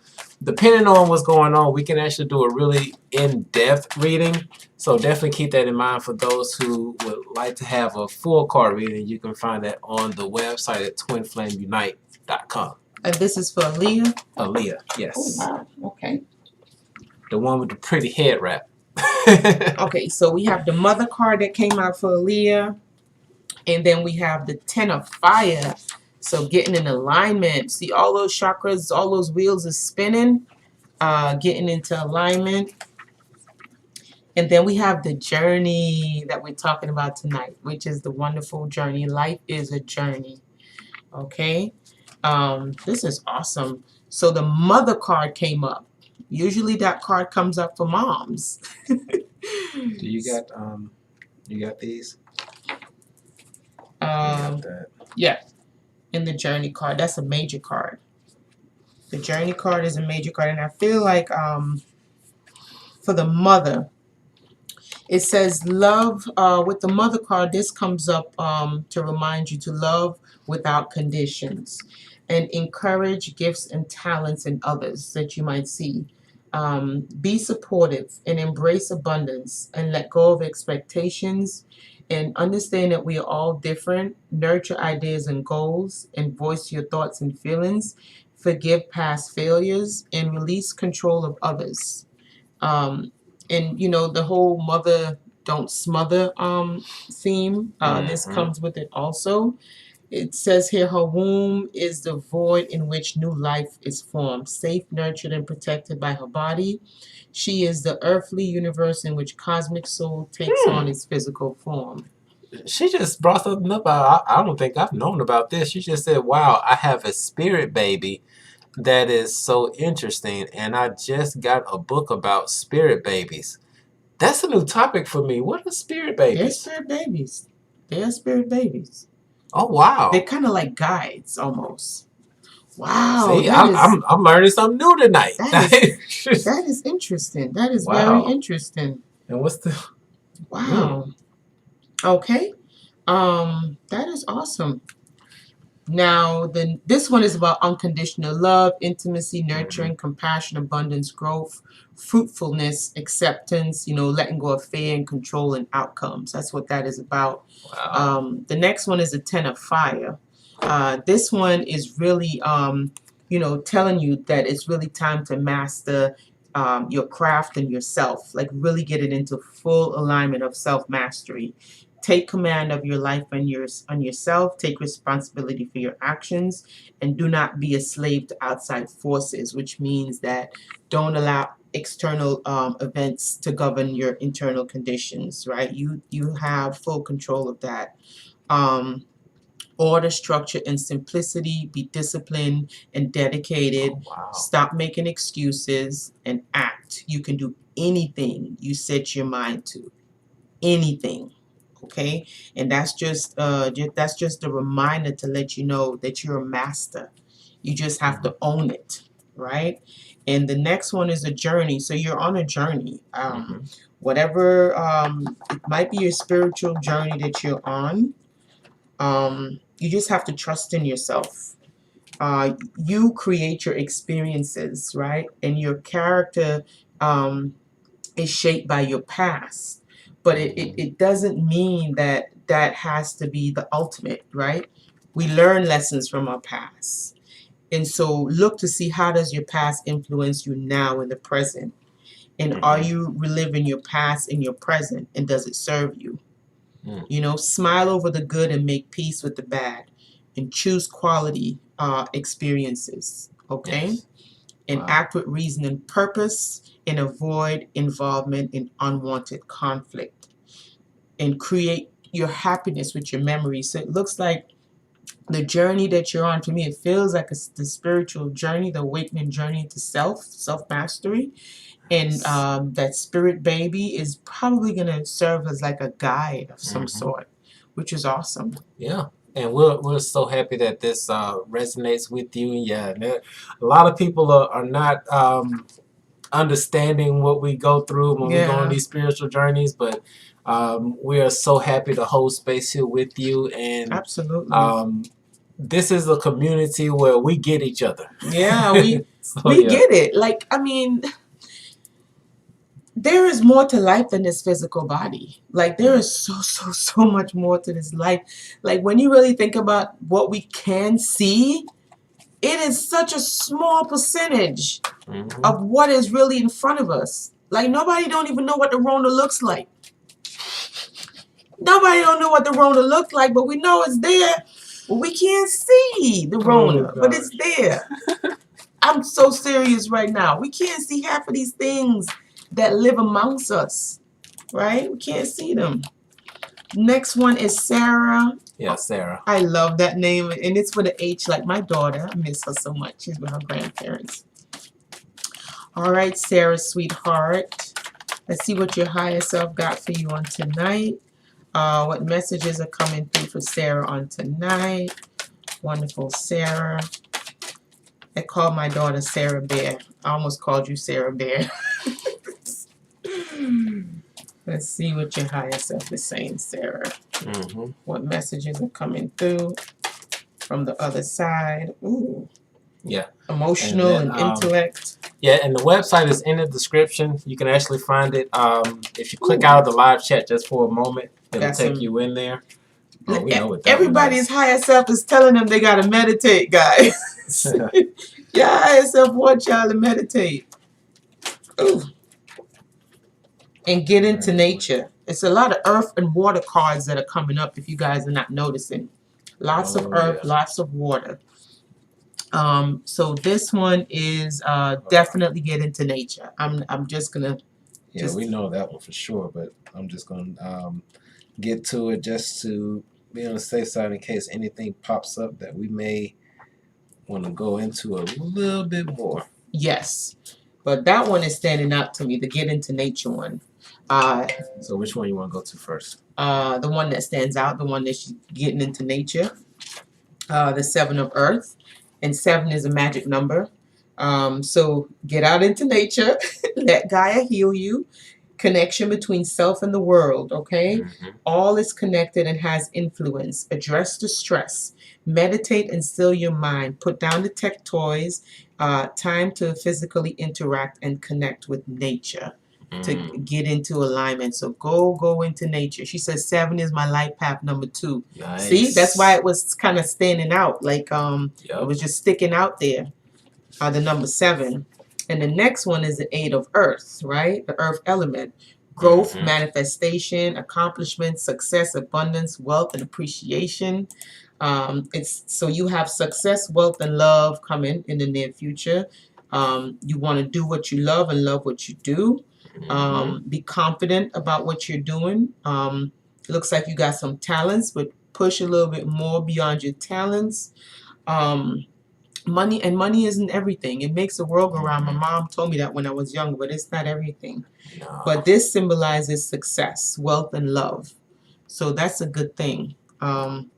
depending on what's going on, we can actually do a really in-depth reading. So definitely keep that in mind for those who would like to have a full card reading. You can find that on the website at twinflamesunite.com. And this is for Aaliyah? Aaliyah, yes. Oh, wow. Okay. The one with the pretty head wrap. Okay, so we have the mother card that came out for Aaliyah. And then we have the 10 of Fire. So getting in alignment. See all those chakras, all those wheels is spinning, getting into alignment. And then we have the journey that we're talking about tonight, which is the wonderful journey. Life is a journey. Okay. This is awesome. So the mother card came up. Usually that card comes up for moms. Do you got these? Yeah. In the journey card. That's a major card. The journey card is a major card. And I feel like for the mother, it says love. With the mother card, this comes up to remind you to love without conditions and encourage gifts and talents in others that you might see. Be supportive and embrace abundance and let go of expectations and understand that we are all different. Nurture ideas and goals and voice your thoughts and feelings. Forgive past failures and release control of others. And you know, the whole mother don't smother theme, this comes with it also. It says here, her womb is the void in which new life is formed, safe, nurtured, and protected by her body. She is the earthly universe in which cosmic soul takes on its physical form. She just brought something up. I don't think I've known about this. She just said, wow, I have a spirit baby. That is so interesting, and I just got a book about spirit babies. That's a new topic for me. What are spirit babies? They're spirit babies. They're spirit babies. Oh wow! They're kind of like guides almost. Wow. See, I'm learning something new tonight. That is interesting. That is very interesting. And what's the? Wow. Okay. That is awesome. Now, this one is about unconditional love, intimacy, nurturing, compassion, abundance, growth, fruitfulness, acceptance, you know, letting go of fear and control and outcomes. That's what that is about. Wow. The next one is a 10 of fire. This one is really, you know, telling you that it's really time to master your craft and yourself, like really get it into full alignment of self-mastery. Take command of your life and yourself. Take responsibility for your actions, and do not be a slave to outside forces, which means that don't allow external events to govern your internal conditions. Right? You have full control of that. Order, structure, and simplicity. Be disciplined and dedicated. Oh, wow. Stop making excuses and act. You can do anything you set your mind to. Anything. Okay, and that's just a reminder to let you know that you're a master. You just have to own it, right? And the next one is a journey. So you're on a journey. Whatever it might be your spiritual journey that you're on. You just have to trust in yourself. You create your experiences, right? And your character is shaped by your past. But it doesn't mean that has to be the ultimate, right? We learn lessons from our past. And so look to see, how does your past influence you now in the present? And are you reliving your past in your present? And does it serve you? You know, smile over the good and make peace with the bad. And choose quality experiences, okay? Yes. And act with reason and purpose, and avoid involvement in unwanted conflict, and create your happiness with your memories. So it looks like the journey that you're on, to me, it feels like it's the spiritual journey, the awakening journey into self-mastery. And that spirit baby is probably going to serve as like a guide of some sort, which is awesome. Yeah. And we're so happy that this resonates with you. Yeah, a lot of people are not understanding what we go through when we go on these spiritual journeys, but we are so happy to hold space here with you. And absolutely, this is a community where we get each other. Yeah, we get it. Like, I mean, there is more to life than this physical body. Like, there is so much more to this life. Like, when you really think about what we can see, it is such a small percentage of what is really in front of us. Like, nobody don't even know what the Rona looks like. Nobody don't know what the Rona looks like, but we know it's there. Well, we can't see the Rona, but it's there. I'm so serious right now. We can't see half of these things that live amongst us, right? We can't see them. Next one is Sarah. Yeah, Sarah. I love that name, and it's with an H, like my daughter. I miss her so much. She's with her grandparents. All right, Sarah, sweetheart. Let's see what your higher self got for you on tonight. What messages are coming through for Sarah on tonight? Wonderful, Sarah. I called my daughter Sarah Bear. I almost called you Sarah Bear. Let's see what your higher self is saying, Sarah. What messages are coming through from the other side? Ooh. Yeah. Emotional and intellect. Yeah, and the website is in the description. You can actually find it. If you click out of the live chat just for a moment, it'll take you in there. Oh, we know what that everybody's higher self is telling them they got to meditate, guys. Your higher self wants y'all to meditate. Ooh. And get into nature. It's a lot of earth and water cards that are coming up if you guys are not noticing. Lots of earth, lots of water. So this one is definitely get into nature. I'm just gonna. Yeah, we know that one for sure, but I'm just gonna get to it just to be on the safe side in case anything pops up that we may want to go into a little bit more. Yes, but that one is standing out to me. The get into nature one. So which one you want to go to first? The one that stands out, the one that's getting into nature. The 7 of Earth. And 7 is a magic number. So get out into nature. Let Gaia heal you. Connection between self and the world, okay? All is connected and has influence. Address the stress. Meditate and still your mind. Put down the tech toys. Time to physically interact and connect with nature to get into alignment. So go into nature. She says 7 is my life path number 2. Nice. See, that's why it was kind of standing out. Like it was just sticking out there. The number 7. And the next one is the 8 of Earth, right? The Earth element. Growth, manifestation, accomplishment, success, abundance, wealth, and appreciation. It's so you have success, wealth, and love coming in the near future. You want to do what you love and love what you do. Be confident about what you're doing. It looks like you got some talents, but push a little bit more beyond your talents. Money isn't everything. It makes the world go round. My mom told me that when I was young, but it's not everything. No. But this symbolizes success, wealth, and love. So that's a good thing. And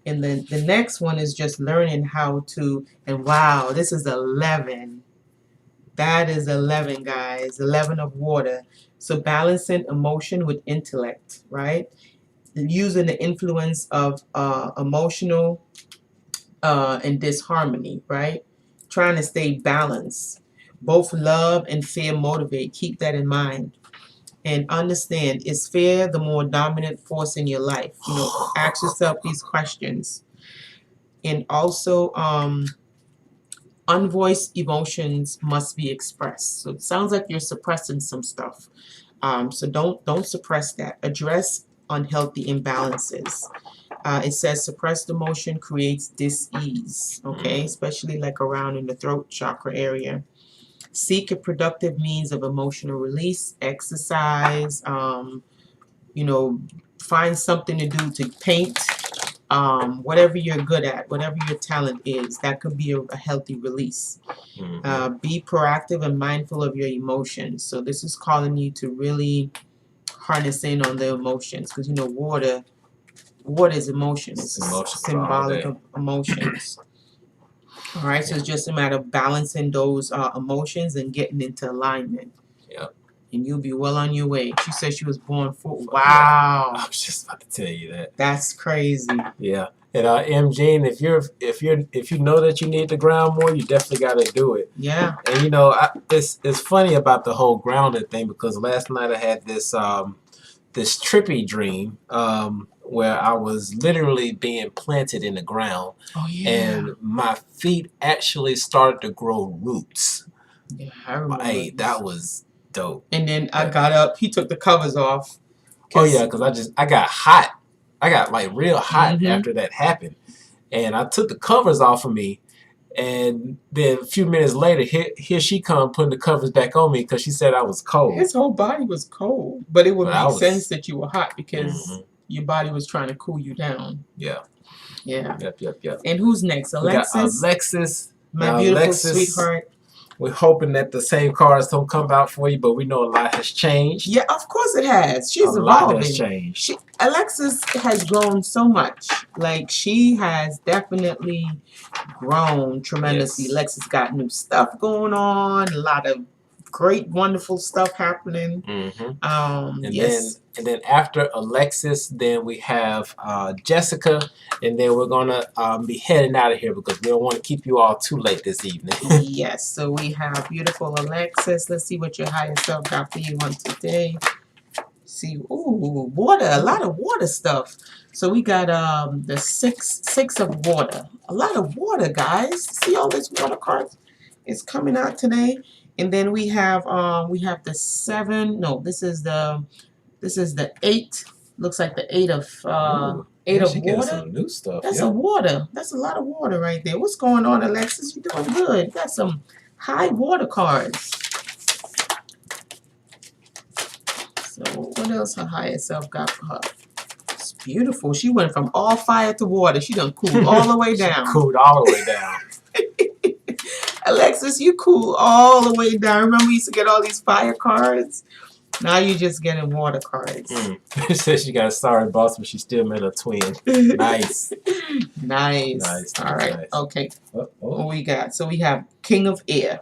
then the next one is just learning how to, and wow, this is 11. That is 11, guys. 11 of water. So balancing emotion with intellect, right? Using the influence of emotional and disharmony, right? Trying to stay balanced. Both love and fear motivate. Keep that in mind. And understand, is fear the more dominant force in your life? You know, ask yourself these questions. And also, unvoiced emotions must be expressed. So it sounds like you're suppressing some stuff. So don't suppress that. Address unhealthy imbalances. It says suppressed emotion creates dis-ease, okay? Especially like around in the throat chakra area. Seek a productive means of emotional release, exercise, you know, find something to do, to paint, whatever you're good at, whatever your talent is, that could be a healthy release. Be proactive and mindful of your emotions. So this is calling you to really harness in on the emotions, because you know water is emotions. It's symbolic of emotions. All right, so it's just a matter of balancing those emotions and getting into alignment. Yep. And you'll be well on your way. She said she was born for. Wow. I was just about to tell you that. That's crazy. Yeah. And M. Jean, if you know that you need to ground more, you definitely got to do it. Yeah. And you know, it's funny about the whole grounded thing, because last night I had this this trippy dream where I was literally being planted in the ground. Oh, yeah. And my feet actually started to grow roots. Yeah, I remember. Hey, that was dope. And then I got up. He took the covers off. Oh yeah, because I got hot. I got like real hot after that happened. and I took the covers off of me. And then a few minutes later, here she come putting the covers back on me because she said I was cold. His whole body was cold, but it would make sense that you were hot because your body was trying to cool you down. Yeah. Yeah. Yep. And who's next? Alexis? We got Alexis. My beautiful sweetheart. We're hoping that the same cards don't come out for you, but we know a lot has changed. Yeah, of course it has. She's evolving. A lot has changed. Alexis has grown so much. Like, she has definitely grown tremendously. Yes. Alexis got new stuff going on, a lot of great, wonderful stuff happening. And then after Alexis, then we have Jessica, and then we're gonna be heading out of here because we don't want to keep you all too late this evening. Yes, so we have beautiful Alexis. Let's see what your higher self got for you on today. See, ooh, water, a lot of water stuff. So we got the six of water, a lot of water, guys. See all this water cards is coming out today. And then we have the 7. No, this is the 8. Looks like the 8 of eight of water. Some new stuff. That's a water. That's a lot of water right there. What's going on, Alexis? You're doing good. You got some high water cards. So what else her higher self got for her? It's beautiful. She went from all fire to water. She done cooled all the way down. She cooled all the way down. Alexis, you cool all the way down. Remember we used to get all these fire cards? Now you're just getting water cards. She says she got a sorry boss, but she still met a twin. Nice. Nice. All right. Nice. Okay. What we got? So we have King of Air.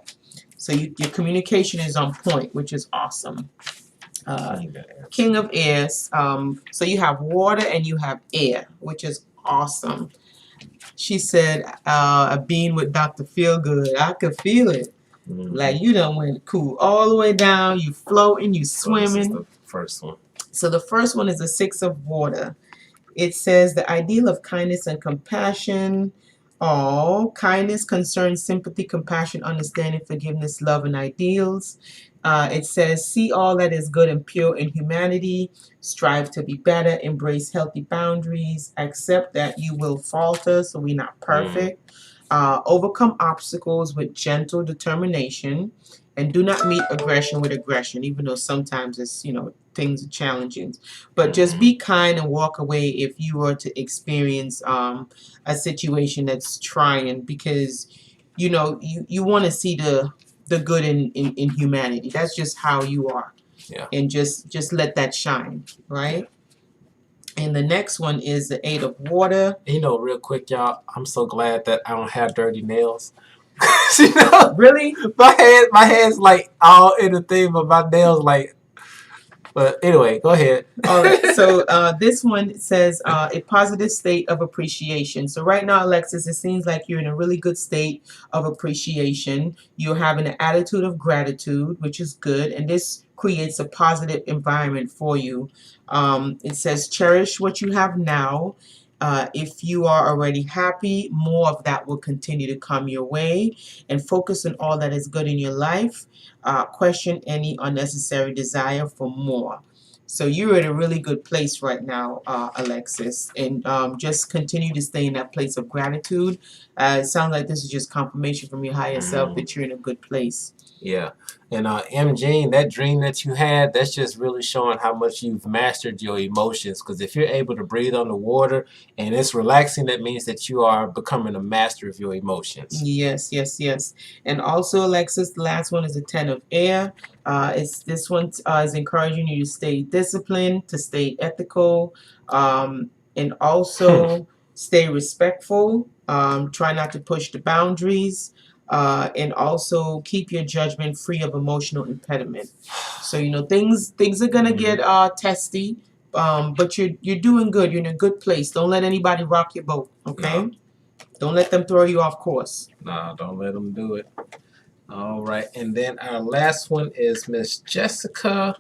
So your communication is on point, which is awesome. King of Air. So you have water and you have air, which is awesome. She said, being with Dr. Feelgood, I could feel it. Like you done went cool all the way down. You floating, you swimming. This is the first one. So the first one is the 6 of water. It says the ideal of kindness and compassion. Oh, kindness, concern, sympathy, compassion, understanding, forgiveness, love, and ideals. It says, see all that is good and pure in humanity, strive to be better, embrace healthy boundaries, accept that you will falter, so we're not perfect, overcome obstacles with gentle determination, and do not meet aggression with aggression, even though sometimes it's, things are challenging. But just be kind and walk away if you were to experience a situation that's trying, because, you want to see the good in humanity. That's just how you are. Yeah. And just let that shine, right? And the next one is the 8 of water. Real quick, y'all, I'm so glad that I don't have dirty nails. Really? My hands like all in the thing, but my nails like. But anyway, go ahead. All right. So this one says a positive state of appreciation. So right now, Alexis, it seems like you're in a really good state of appreciation. You're having an attitude of gratitude, which is good. And this creates a positive environment for you. It says cherish what you have now. If you are already happy, more of that will continue to come your way. And focus on all that is good in your life. Question any unnecessary desire for more. So you're in a really good place right now, Alexis. And just continue to stay in that place of gratitude. It sounds like this is just confirmation from your higher self that you're in a good place. Yeah. And MJ, that dream that you had, that's just really showing how much you've mastered your emotions. Because if you're able to breathe underwater and it's relaxing, that means that you are becoming a master of your emotions. Yes. And also, Alexis, the last one is the 10 of air. This one is encouraging you to stay disciplined, to stay ethical, and also stay respectful. Try not to push the boundaries. And also keep your judgment free of emotional impediment. So things are gonna get testy, but you're doing good. You're in a good place. Don't let anybody rock your boat. Okay? No. Don't let them throw you off course. No, don't let them do it. All right, and then our last one is Miss Jessica,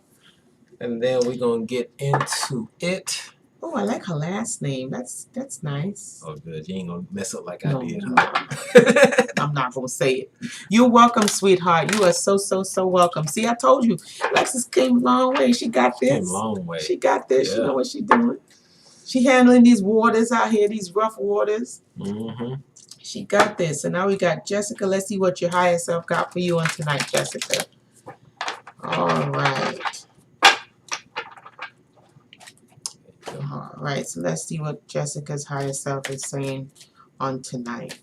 and then we're gonna get into it. Oh, I like her last name. That's nice. Oh, good. You ain't gonna mess up like I did. No. I'm not gonna say it. You're welcome, sweetheart. You are so welcome. See, I told you, Alexis came a long way. She got this. Came a long way. She got this. Yeah. She know what she's doing. She handling these waters out here, these rough waters. Mm-hmm. She got this. And now we got Jessica. Let's see what your higher self got for you on tonight, Jessica. All right. All right. So let's see what Jessica's higher self is saying on tonight.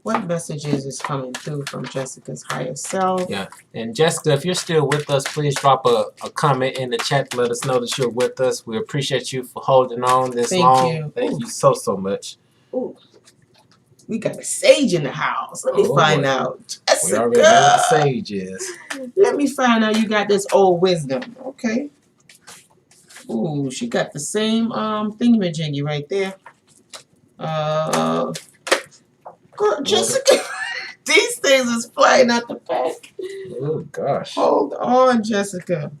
What messages is coming through from Jessica's higher self? Yeah. And Jessica, if you're still with us, please drop a comment in the chat to let us know that you're with us. We appreciate you for holding on this long. Thank you so much. Ooh. We got a sage in the house. Let me find out. Jessica. We already know what the sage is. Let me find out you got this old wisdom. Okay. Ooh, she got the same thingamajiggy right there. Girl, Jessica. These things is flying out the pack. Oh gosh. Hold on, Jessica.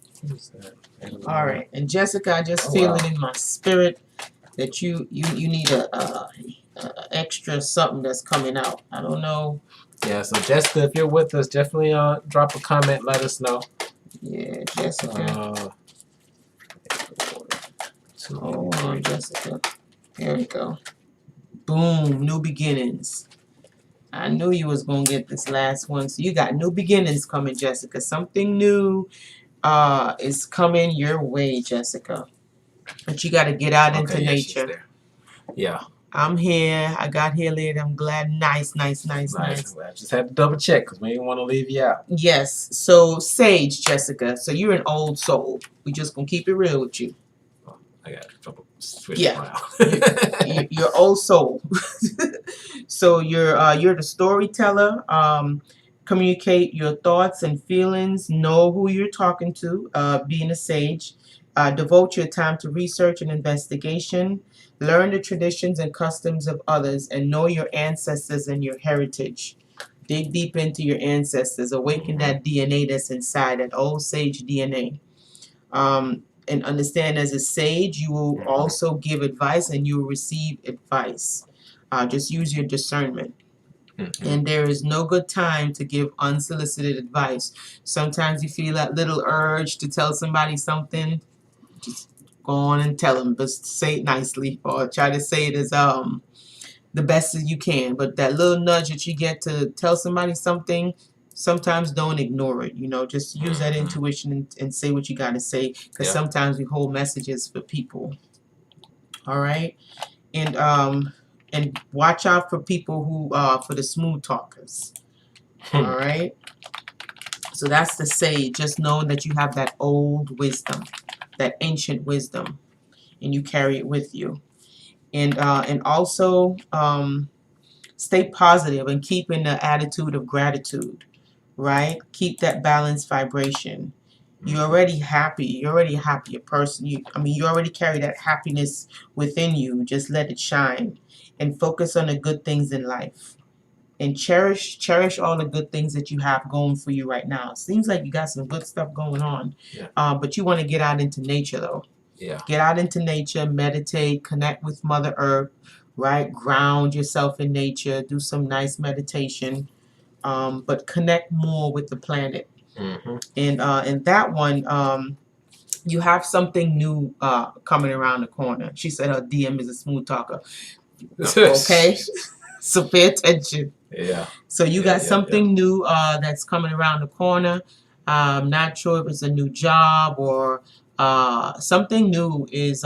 All right. And Jessica, I just feel it in my spirit that you need a extra something that's coming out. I don't know. Yeah, so Jessica, if you're with us, definitely drop a comment, let us know. Yeah, Jessica. Hold on, Jessica. Here we go. Boom, new beginnings. I knew you was gonna get this last one. So you got new beginnings coming, Jessica. Something new is coming your way, Jessica. But you gotta get out into nature. Yeah. I'm here. I got here late. I'm glad. Nice. I just had to double check because we didn't want to leave you out. Yes. So sage, Jessica. So you're an old soul. We just gonna keep it real with you. Oh, I got trouble switching around. You're old soul. So you're the storyteller. Communicate your thoughts and feelings. Know who you're talking to. Being a sage. Devote your time to research and investigation. Learn the traditions and customs of others and know your ancestors and your heritage. Dig deep into your ancestors. Awaken that DNA that's inside, that old sage DNA. And understand as a sage, you will also give advice and you will receive advice. Just use your discernment. And there is no good time to give unsolicited advice. Sometimes you feel that little urge to tell somebody something. Just go on and tell them, but say it nicely or try to say it as the best as you can. But that little nudge that you get to tell somebody something, sometimes don't ignore it. You know, just use that intuition and say what you got to say, because sometimes we hold messages for people. All right, and watch out for people who for the smooth talkers. All right. So that's the sage. Just know that you have that old wisdom, that ancient wisdom, and you carry it with you. And also stay positive and keep in the attitude of gratitude, right? Keep that balanced vibration. You're already happy. You're already a happier person. You already carry that happiness within you. Just let it shine and focus on the good things in life. And cherish all the good things that you have going for you right now. Seems like you got some good stuff going on. But you want to get out into nature, though. Get out into nature, meditate, connect with Mother Earth, right? Ground yourself in nature, do some nice meditation, but connect more with the planet. And that one, you have something new coming around the corner. She said her DM is a smooth talker. Okay? So pay attention. So you got something new that's coming around the corner. I'm not sure if it's a new job or something new is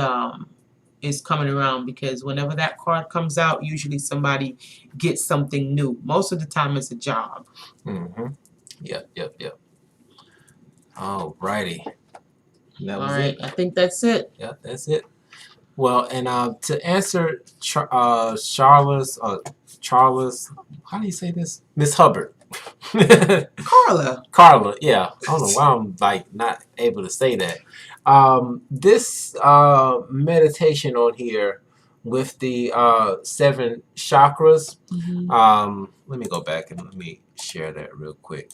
coming around, because whenever that card comes out, usually somebody gets something new. Most of the time it's a job. Yep. All righty. All right. I think that's it. Yeah, that's it. Well, and to answer Charles, how do you say this? Miss Hubbard. Carla, yeah. I don't know why I'm like not able to say that. This meditation on here with the 7 chakras. Let me go back and let me share that real quick.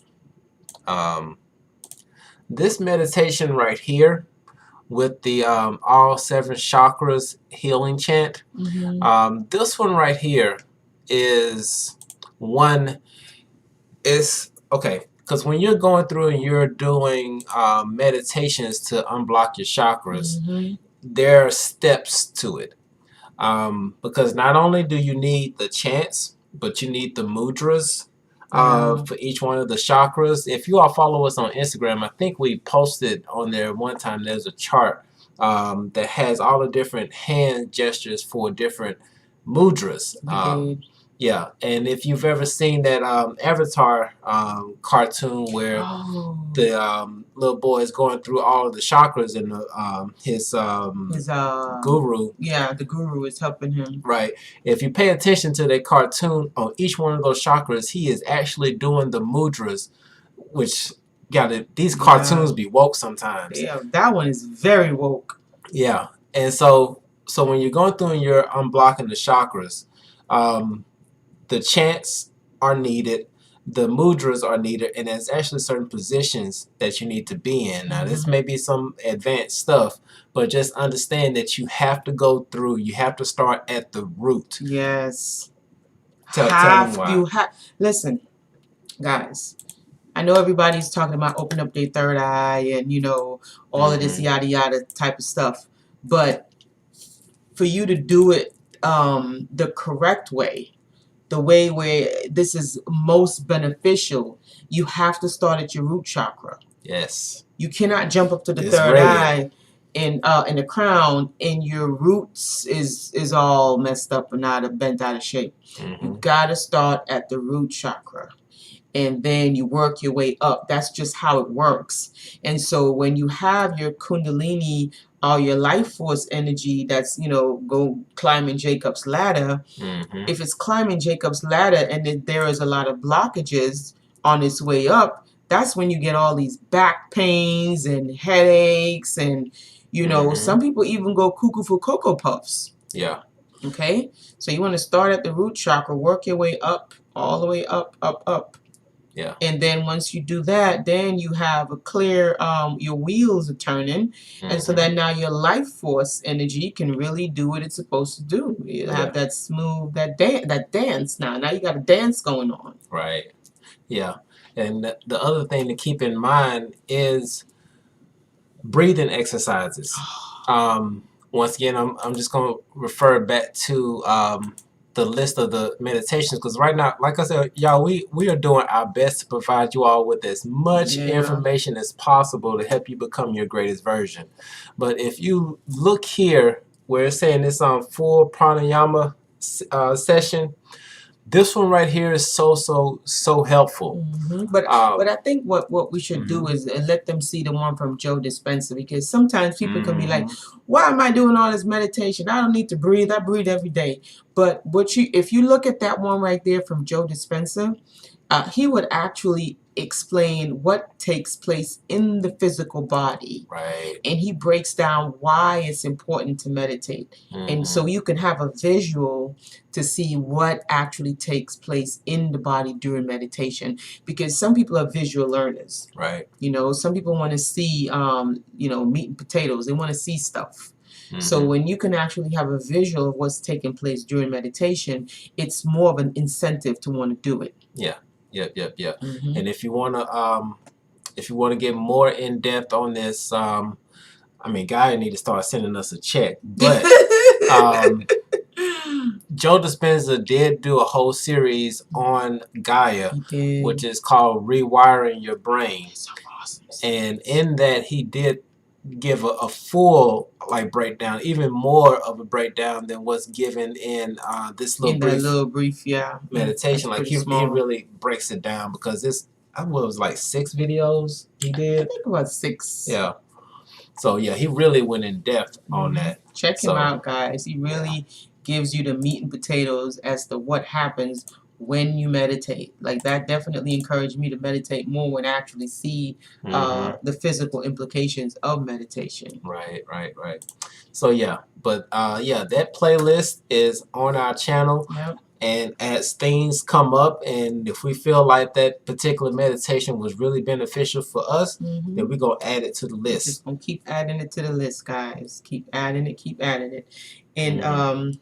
This meditation right here with the all 7 chakras healing chant. This one right here is one. It's okay because when you're going through and you're doing meditations to unblock your chakras, there are steps to it. Because not only do you need the chants, but you need the mudras for each one of the chakras. If you all follow us on Instagram, I think we posted on there one time, there's a chart that has all the different hand gestures for different mudras. Yeah, and if you've ever seen that Avatar cartoon where the little boy is going through all of the chakras and his guru. Yeah, the guru is helping him. Right. If you pay attention to that cartoon, on each one of those chakras, he is actually doing the mudras, which these cartoons be woke sometimes. Yeah, that one is very woke. Yeah, and so when you're going through and you're unblocking the chakras, the chants are needed, the mudras are needed, and there's actually certain positions that you need to be in. Now, this may be some advanced stuff, but just understand that you have to go through, you have to start at the root. Yes. Tell them why. Listen, guys, I know everybody's talking about open up their third eye and, you know, all of this yada yada type of stuff, but for you to do it the correct way, the way where this is most beneficial, you have to start at your root chakra. Yes. You cannot jump up to the third eye in the crown and your roots is all messed up and bent out of shape. You gotta start at the root chakra. And then you work your way up. That's just how it works. And so when you have your kundalini or your life force energy that's, you know, go climbing Jacob's ladder, if it's climbing Jacob's ladder and there is a lot of blockages on its way up, that's when you get all these back pains and headaches and, you know, some people even go cuckoo for Cocoa Puffs. Yeah. Okay? So you want to start at the root chakra, work your way up, all the way up, up, up. Yeah. And then once you do that, then you have a clear, your wheels are turning. And so that now your life force energy can really do what it's supposed to do. You have that smooth, that dance now. Now you got a dance going on. Right. Yeah. And the other thing to keep in mind is breathing exercises. Once again, I'm just going to refer back to the list of the meditations, because right now, like I said, y'all, we are doing our best to provide you all with as much information as possible to help you become your greatest version. But if you look here where it's saying it's on full pranayama session, this one right here is so helpful. But I think what we should do is let them see the one from Joe Dispenza, because sometimes people can be like, why am I doing all this meditation? I don't need to breathe. I breathe every day. But if you look at that one right there from Joe Dispenza, he would actually explain what takes place in the physical body. Right. And he breaks down why it's important to meditate. And so you can have a visual to see what actually takes place in the body during meditation. Because some people are visual learners. Right. You know, some people want to see, you know, meat and potatoes. They want to see stuff. So when you can actually have a visual of what's taking place during meditation, it's more of an incentive to want to do it. Yeah. Yep. And if you wanna get more in depth on this, I mean, Gaia need to start sending us a check. But Joe Dispenza did do a whole series on Gaia, which is called Rewiring Your Brain. So awesome. And in that, he did give a full breakdown, even more of a breakdown than what's given in this little brief meditation. Like he really breaks it down, because this was like 6 videos he did. I think it was 6. Yeah. So yeah, he really went in depth on that. Check him out, guys. He really gives you the meat and potatoes as to what happens when you meditate. Like, that definitely encouraged me to meditate more and actually see the physical implications of meditation. Right. So yeah, but that playlist is on our channel. And as things come up, and if we feel like that particular meditation was really beneficial for us, then we're going to add it to the list. Just going to keep adding it to the list, guys. Keep adding it. And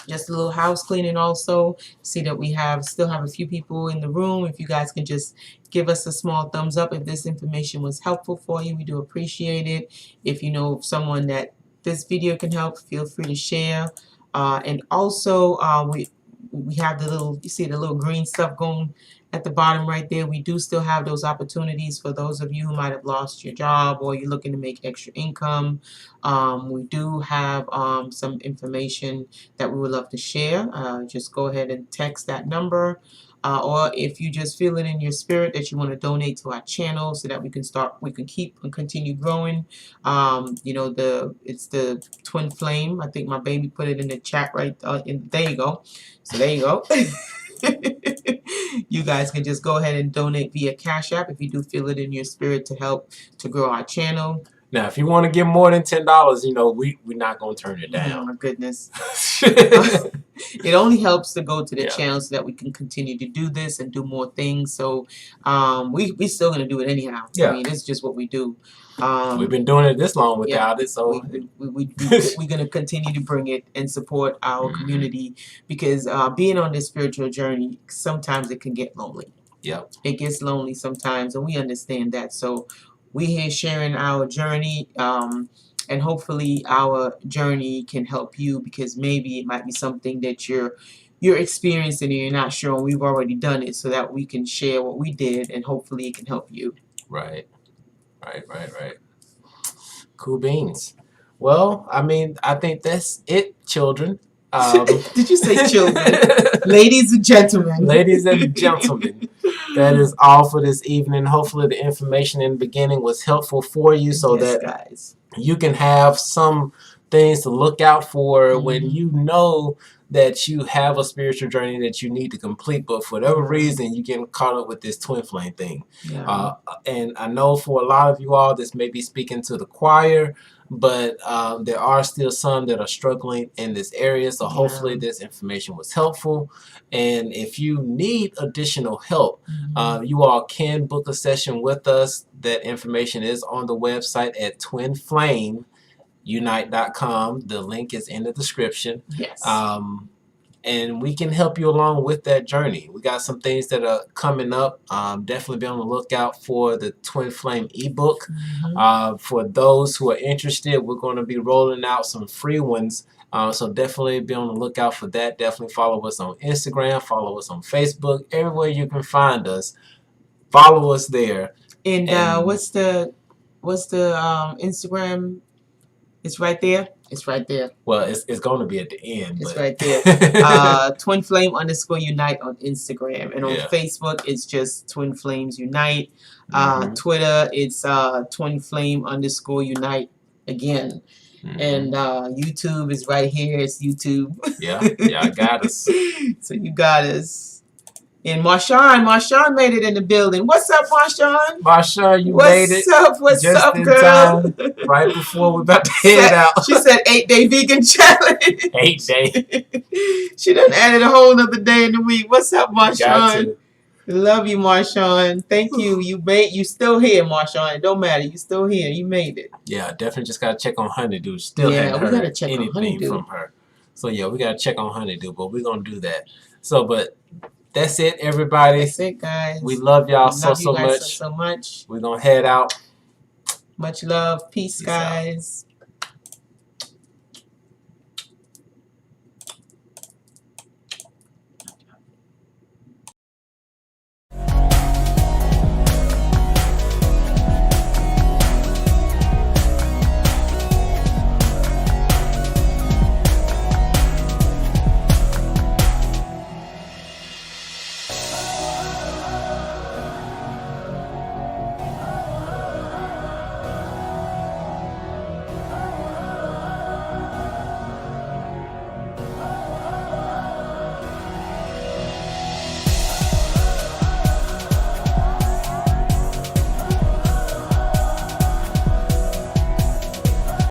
just a little house cleaning also. See that we still have a few people in the room. If you guys can just give us a small thumbs up if this information was helpful for you, we do appreciate it. If you know someone that this video can help, feel free to share. And also, we have the little, you see the little green stuff going at the bottom right there. We do still have those opportunities for those of you who might have lost your job or you're looking to make extra income. We do have some information that we would love to share. Just go ahead and text that number. Or if you just feel it in your spirit that you want to donate to our channel so that we can keep and continue growing. You know, it's the Twin Flame. I think my baby put it in the chat right there you go. So there you go. You guys can just go ahead and donate via Cash App if you do feel it in your spirit to help to grow our channel. Now, if you want to give more than $10, you know, we're not going to turn it down. Oh, my goodness. It only helps to go to the channel so that we can continue to do this and do more things. So we're still going to do it anyhow. I mean, it's just what we do. We've been doing it this long without it, so we're going to continue to bring it and support our community, because being on this spiritual journey, sometimes it can get lonely. It gets lonely sometimes, and we understand that. So we're here sharing our journey, and hopefully our journey can help you, because maybe it might be something that you're experiencing and you're not sure, and we've already done it, so that we can share what we did, and hopefully it can help you. Right. Cool beans. Well, I mean, I think that's it, children. Did you say children? Ladies and gentlemen. Ladies and gentlemen. That is all for this evening. Hopefully the information in the beginning was helpful for you, so that you can have some things to look out for when you know that you have a spiritual journey that you need to complete, but for whatever reason you get caught up with this twin flame thing. And I know for a lot of you all this may be speaking to the choir, but there are still some that are struggling in this area, so hopefully this information was helpful. And if you need additional help, you all can book a session with us. That information is on the website at twinflamesunite.com. The link is in the description. And we can help you along with that journey. We got some things that are coming up. Definitely be on the lookout for the Twin Flame ebook. For those who are interested, we're going to be rolling out some free ones. So definitely be on the lookout for that. Definitely follow us on Instagram, follow us on Facebook, everywhere you can find us. Follow us there. And what's the Instagram? It's right there. It's right there. Well, it's going to be at the end. It's right there. twinflame_unite on Instagram. And on Facebook, it's just Twin Flames Unite. Twitter, it's twinflame_unite again. And YouTube is right here. It's YouTube. Yeah, got us. So you got us. And Marshawn made it in the building. What's up, Marshawn? Marshawn, you made it. What's just up, in girl? Time, right before we're about to head out. She said 8-day vegan challenge. 8 day. She done added a whole other day in the week. What's up, Marshawn? Love you, Marshawn. Thank you. You still here, Marshawn. It don't matter. You still here. You made it. Yeah, definitely just gotta check on Honeydew. Still haven't heard anything from her. So yeah, we gotta check on Honeydew, but we're gonna do that. So, but that's it, everybody. That's it, guys. We love y'all so much. So much. We're gonna head out. Much love. Peace, guys.